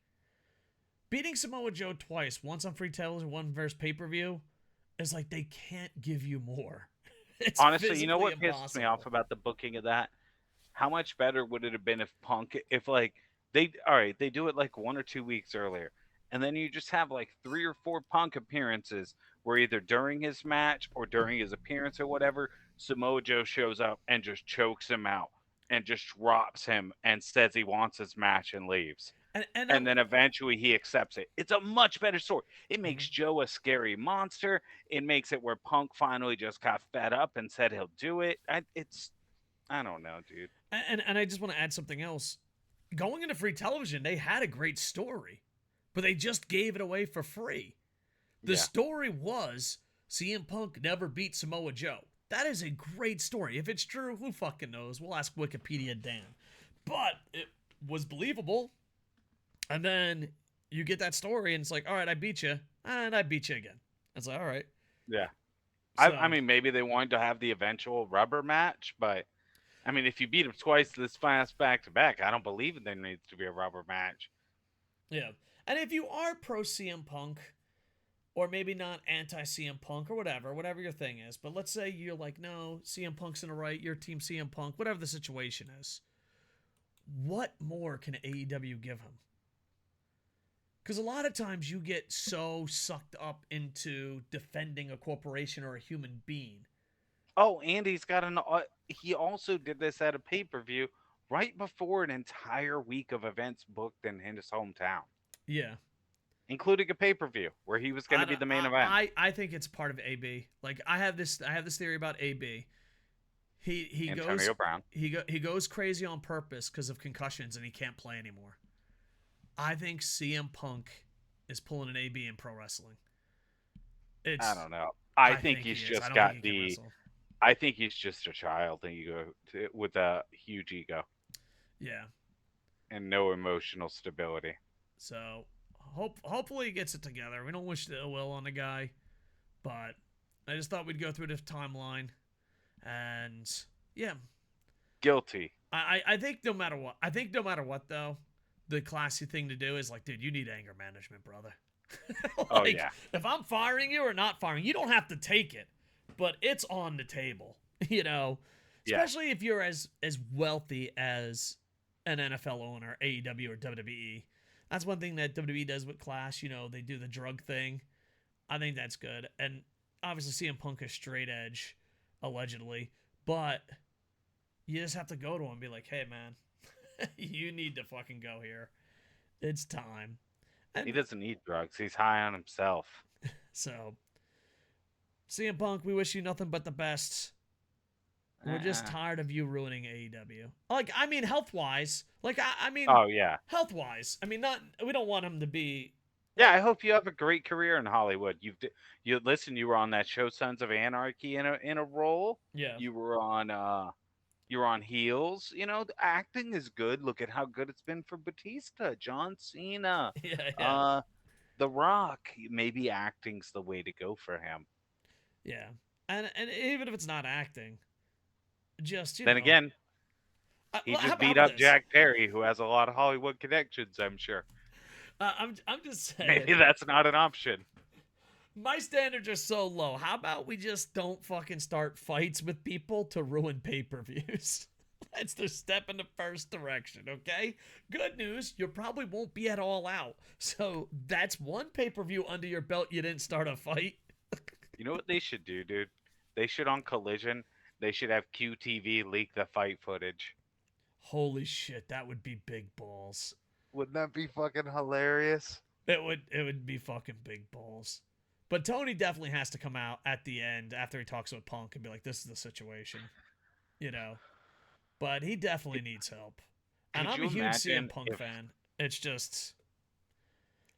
Speaker 1: Beating Samoa Joe twice, once on free television, one versus pay-per-view, is like they can't give you more. It's
Speaker 2: Honestly, you know
Speaker 1: physically
Speaker 2: what pisses me off
Speaker 1: impossible.
Speaker 2: about the booking of that? How much better would it have been if Punk, if like they, all right, they do it like 1 or 2 weeks earlier, and then you just have like 3 or 4 Punk appearances where either during his match or during his appearance or whatever, Samoa Joe shows up and just chokes him out and just drops him and says he wants his match and leaves.
Speaker 1: And
Speaker 2: And then eventually he accepts it. It's a much better story. It
Speaker 1: Mhm.
Speaker 2: makes Joe a scary monster. It makes it where Punk finally just got fed up and said he'll do it. I don't know, dude.
Speaker 1: and I just want to add something else. Going into free television, they had a great story, but they just gave it away for free. The
Speaker 2: Yeah.
Speaker 1: story was CM Punk never beat Samoa Joe. That is a great story. If it's true, who fucking knows? We'll ask Wikipedia Dan. But it was believable. And then you get that story, and it's like, all right, I beat you, and I beat you again. It's like, all right.
Speaker 2: Yeah. I
Speaker 1: So,
Speaker 2: mean, maybe they wanted to have the eventual rubber match, but I mean, if you beat him twice this fast back to back, I don't believe there needs to be a rubber match.
Speaker 1: Yeah. And if you are pro CM Punk, or maybe not anti CM Punk or whatever your thing is, but let's say you're like, no, CM Punk's in the right, your team CM Punk, whatever the situation is, what more can AEW give him? Because a lot of times you get so sucked up into defending a corporation or a human being.
Speaker 2: Oh, and he's got an. He also did this at a pay per view right before an entire week of events booked in his hometown,
Speaker 1: Yeah.
Speaker 2: including a pay per view where he was going
Speaker 1: I,
Speaker 2: to be
Speaker 1: don't-
Speaker 2: the main event.
Speaker 1: I think it's part of AB. Like I have this theory about AB. He goes
Speaker 2: Antonio Brown.
Speaker 1: he goes crazy on purpose because of concussions and he can't play anymore. I think CM Punk is pulling an AB in pro wrestling.
Speaker 2: I
Speaker 1: It's
Speaker 2: don't know. I
Speaker 1: I
Speaker 2: think
Speaker 1: think
Speaker 2: he's
Speaker 1: he is. I
Speaker 2: just
Speaker 1: don't think
Speaker 2: got
Speaker 1: he can
Speaker 2: the.
Speaker 1: wrestle.
Speaker 2: I think he's just a child with a huge ego
Speaker 1: Yeah.
Speaker 2: and no emotional stability.
Speaker 1: So hopefully he gets it together. We don't wish the ill will on the guy, but I just thought we'd go through this timeline, and yeah,
Speaker 2: Guilty.
Speaker 1: I think no matter what though, the classy thing to do is like, dude, you need anger management, brother.
Speaker 2: Oh
Speaker 1: Like,
Speaker 2: yeah.
Speaker 1: if I'm firing you or not firing, you don't have to take it, but it's on the table, you know.
Speaker 2: Yeah.
Speaker 1: Especially if you're as wealthy as an NFL owner, AEW or WWE. That's one thing that WWE does with Clash. You know, they do the drug thing. I think that's good. And obviously, CM Punk is straight edge, allegedly. But you just have to go to him and be like, hey, man, you need to fucking go here. It's time.
Speaker 2: He
Speaker 1: And
Speaker 2: doesn't need drugs. He's high on himself.
Speaker 1: so, CM Punk, we wish you nothing but the best. We're just tired of you ruining AEW. Like, I mean, health wise. Like, I mean,
Speaker 2: Oh yeah.
Speaker 1: health wise. I mean, not. We don't want him to be.
Speaker 2: Yeah, I hope you have a great career in Hollywood. You listen. You were on that show, Sons of Anarchy, in a role.
Speaker 1: Yeah.
Speaker 2: You were on Heels. You know, the acting is good. Look at how good it's been for Batista, John Cena,
Speaker 1: Yeah. Yeah.
Speaker 2: uh, The Rock. Maybe acting's the way to go for him.
Speaker 1: Yeah. And even if it's not acting, just
Speaker 2: Then again, he
Speaker 1: how
Speaker 2: just beat
Speaker 1: about
Speaker 2: up
Speaker 1: this?
Speaker 2: Jack Perry, who has a lot of Hollywood connections. I'm sure.
Speaker 1: I'm just saying.
Speaker 2: Maybe that's not an option.
Speaker 1: My standards are so low. How about we just don't fucking start fights with people to ruin pay-per-views? That's the step in the first direction, okay? Good news, you probably won't be at All Out. So that's one pay-per-view under your belt you didn't start a fight.
Speaker 2: You know what they should do, dude? They should on Collision. They should have QTV leak the fight footage.
Speaker 1: Holy shit, that would be big balls.
Speaker 2: Wouldn't that be fucking hilarious?
Speaker 1: It would be fucking big balls. But Tony definitely has to come out at the end after he talks with Punk and be like, this is the situation. You know? But he definitely needs help. And
Speaker 2: Could
Speaker 1: I'm
Speaker 2: you
Speaker 1: a huge CM
Speaker 2: imagine
Speaker 1: Punk
Speaker 2: if
Speaker 1: fan. It's just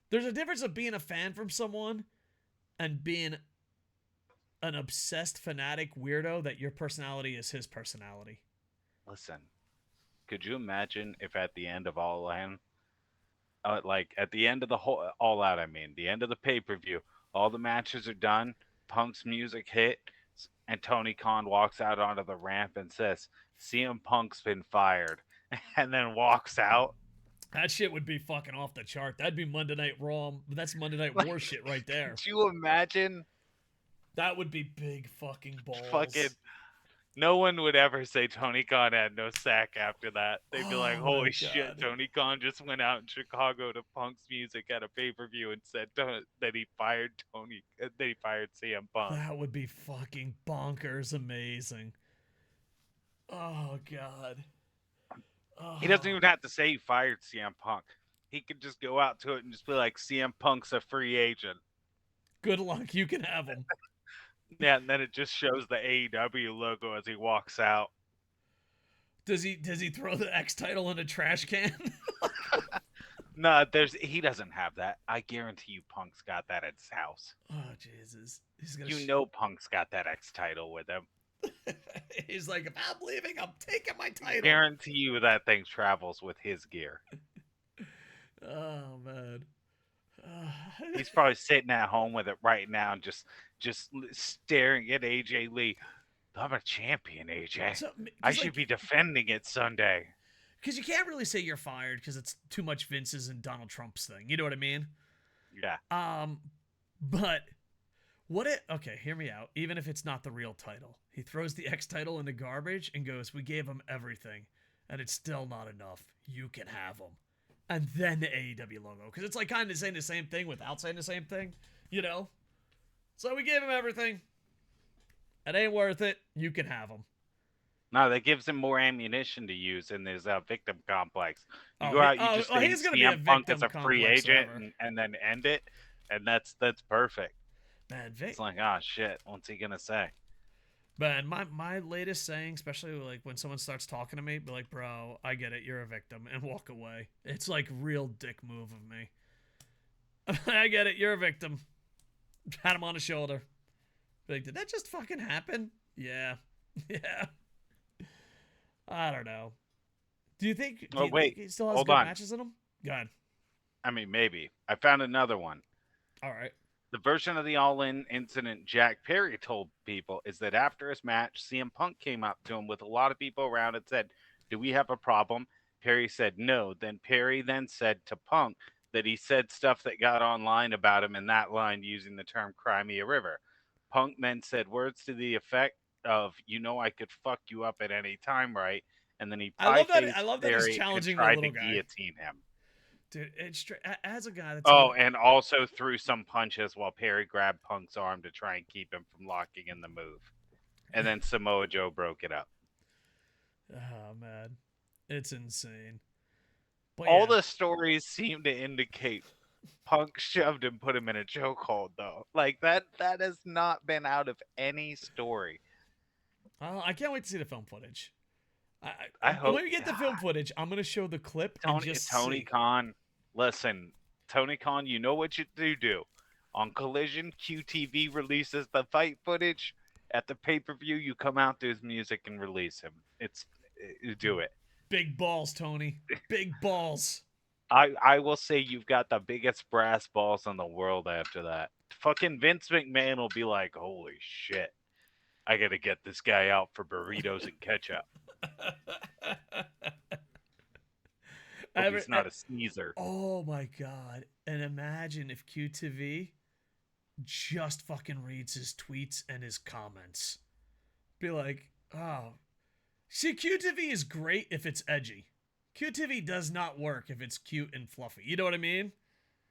Speaker 1: there's a difference of being a fan from someone and being an obsessed fanatic weirdo that your personality is his personality.
Speaker 2: listen? Could you imagine if at the end of All In, like at the end of the whole All Out, I mean, the end of the pay per view, all the matches are done, Punk's music hit, and Tony Khan walks out onto the ramp and says, "CM Punk's been fired," and then walks out.
Speaker 1: That shit would be fucking off the chart. That'd be Monday Night Raw. That's Monday Night
Speaker 2: Like,
Speaker 1: War shit right there.
Speaker 2: could you imagine?
Speaker 1: That would be big fucking
Speaker 2: Fucking
Speaker 1: balls.
Speaker 2: no one would ever say Tony Khan had no sack after that. They'd be like,
Speaker 1: Oh my
Speaker 2: "Holy shit,
Speaker 1: god.
Speaker 2: Tony Khan just went out in Chicago to Punk's music at a pay per view and said that he fired that he fired CM Punk."
Speaker 1: That would be fucking bonkers amazing. Oh god.
Speaker 2: He doesn't
Speaker 1: Oh.
Speaker 2: even have to say he fired CM Punk. He could just go out to it and just be like, "CM Punk's a free agent."
Speaker 1: Good luck. You can have them.
Speaker 2: Yeah, and then it just shows the AEW logo as he walks out.
Speaker 1: Does he throw the X title in a trash can?
Speaker 2: No, he doesn't have that. I guarantee you Punk's got that at his house.
Speaker 1: Oh Jesus. He's gonna
Speaker 2: You know Punk's got that X title with him.
Speaker 1: He's like, if I'm leaving, I'm taking my title.
Speaker 2: Guarantee you that thing travels with his gear.
Speaker 1: Oh man.
Speaker 2: He's probably sitting at home with it right now and just staring at AJ Lee. I'm a champion, AJ.
Speaker 1: So,
Speaker 2: I
Speaker 1: 'cause,
Speaker 2: should
Speaker 1: like,
Speaker 2: be defending it Sunday.
Speaker 1: because you can't really say you're fired because it's too much Vince's and Donald Trump's thing. You know what I mean?
Speaker 2: Yeah.
Speaker 1: But what it? Okay, hear me out. Even if it's not the real title, he throws the X title in the garbage and goes, "We gave him everything, and it's still not enough. You can have them." And then the AEW logo, because it's like kind of saying the same thing without saying the same thing, you know? So we gave him everything. It ain't worth it. You can have them.
Speaker 2: No, that gives him more ammunition to use in his victim complex. You
Speaker 1: Oh,
Speaker 2: go out, you just say
Speaker 1: he's gonna be a
Speaker 2: CM Punk as
Speaker 1: victim
Speaker 2: a free
Speaker 1: complex
Speaker 2: agent,
Speaker 1: forever.
Speaker 2: and then end it, and that's perfect.
Speaker 1: Man,
Speaker 2: It's like, oh shit, what's he gonna say?
Speaker 1: Man, my latest saying, especially like when someone starts talking to me, be like, "Bro, I get it. You're a victim," and walk away. It's like real dick move of me. I get it. You're a victim. Pat him on the shoulder. Be like, did that just fucking happen? Yeah, yeah. I don't know. Do you think? Do
Speaker 2: Oh
Speaker 1: you
Speaker 2: wait,
Speaker 1: think he still has
Speaker 2: hold
Speaker 1: good
Speaker 2: on.
Speaker 1: matches in him? Go ahead.
Speaker 2: I mean, maybe. I found another one.
Speaker 1: All right.
Speaker 2: The version of the All In incident Jack Perry told people is that after his match, CM Punk came up to him with a lot of people around and said, "Do we have a problem?" Perry said no. Then Perry then said to Punk that he said stuff that got online about him in that line using the term Crimea River. Punk then said words to the effect of, "You know I could fuck you up at any time, right?" And then he
Speaker 1: I love that.
Speaker 2: pie-faced
Speaker 1: I love that he's
Speaker 2: Perry and
Speaker 1: challenging the
Speaker 2: tried to
Speaker 1: little guy,
Speaker 2: guillotine him.
Speaker 1: dude. It's as a guy that's
Speaker 2: Oh, and also threw some punches while Perry grabbed Punk's arm to try and keep him from locking in the move. And then Samoa Joe broke it up.
Speaker 1: oh man, it's insane. But
Speaker 2: All
Speaker 1: yeah,
Speaker 2: the stories seem to indicate Punk shoved and put him in a chokehold, though. Like that has not been out of any story.
Speaker 1: I can't wait to see the film footage.
Speaker 2: I hope
Speaker 1: When we get the film footage, I'm gonna show the clip and just
Speaker 2: Tony
Speaker 1: see.
Speaker 2: Khan, listen, Tony Khan, you know what you do. On Collision, QTV releases the fight footage. At the pay-per-view, you come out to his music and release him. You do it.
Speaker 1: Big balls, Tony. Big balls.
Speaker 2: I will say you've got the biggest brass balls in the world after that. Fucking Vince McMahon will be like, holy shit. I gotta get this guy out for burritos and ketchup. Hope he's not a sneezer.
Speaker 1: Oh my god. And imagine if QTV just fucking reads his tweets and his comments. Be like, oh. See, QTV is great if it's edgy. QTV does not work if it's cute and fluffy. You know what I mean?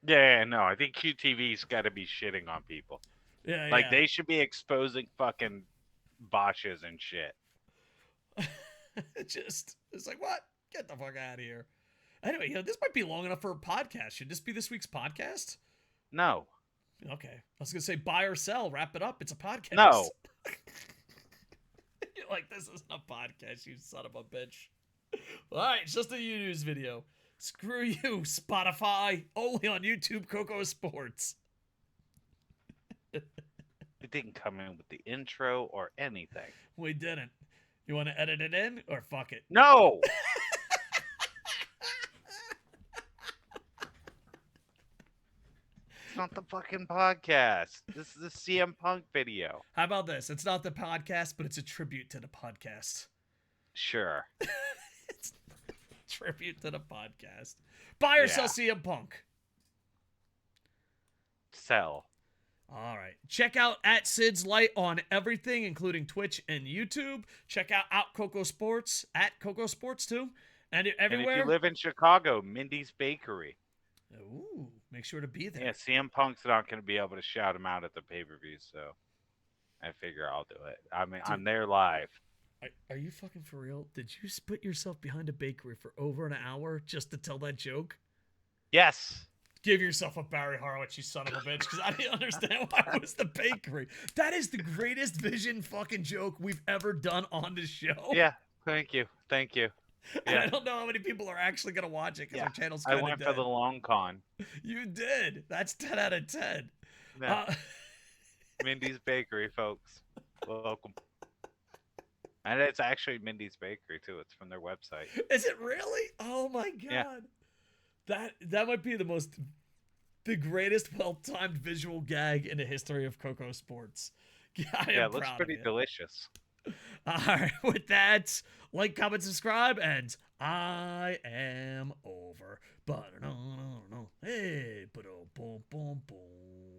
Speaker 2: Yeah, no, I think QTV's got to be shitting on people.
Speaker 1: Yeah,
Speaker 2: Like,
Speaker 1: yeah.
Speaker 2: they should be exposing fucking botches and shit.
Speaker 1: It's like, what? Get the fuck out of here. Anyway, this might be long enough for a podcast. Should this be this week's podcast?
Speaker 2: No.
Speaker 1: Okay. I was going to say buy or sell. Wrap it up. It's a podcast.
Speaker 2: No.
Speaker 1: You're like, this isn't a podcast, you son of a bitch. All right, it's just a news video. Screw you, Spotify. Only on YouTube, KocoSports.
Speaker 2: It didn't come in with the intro or anything.
Speaker 1: We didn't. You want to edit it in or fuck it?
Speaker 2: No! It's not the fucking podcast. This is a CM Punk video.
Speaker 1: How about this? It's not the podcast, but it's a tribute to the podcast.
Speaker 2: Sure.
Speaker 1: It's a tribute to the podcast. Buy or sell CM Punk.
Speaker 2: Sell.
Speaker 1: All right. Check out at Sid's Light on everything, including Twitch and YouTube. Check out KocoSports at KocoSports too. And everywhere.
Speaker 2: And if you live in Chicago, Mindy's Bakery.
Speaker 1: Ooh, make sure to be there.
Speaker 2: Yeah, CM Punk's not going to be able to shout him out at the pay-per-view, so I figure I'll do it. I mean, dude, I'm there live.
Speaker 1: Are you fucking for real? Did you put yourself behind a bakery for over an hour just to tell that joke?
Speaker 2: Yes.
Speaker 1: Give yourself a Barry Horowitz, you son of a bitch, because I didn't understand why it was the bakery. That is the greatest Vision fucking joke we've ever done on this show.
Speaker 2: Yeah, thank you. Thank you.
Speaker 1: And I don't know how many people are actually going to watch it because our channel's kind
Speaker 2: I
Speaker 1: of
Speaker 2: went
Speaker 1: dead.
Speaker 2: for the long con.
Speaker 1: You did. That's 10 out of 10.
Speaker 2: Yeah. Mindy's Bakery, folks. Welcome. And it's actually Mindy's Bakery, too. It's from their website.
Speaker 1: Is it really? Oh, my God. Yeah. That might be the greatest well-timed visual gag in the history of KocoSports.
Speaker 2: Yeah, it looks pretty delicious.
Speaker 1: All right. With that, like, comment, subscribe, and I am over. But no, no, no. Hey, but boom, boom, boom.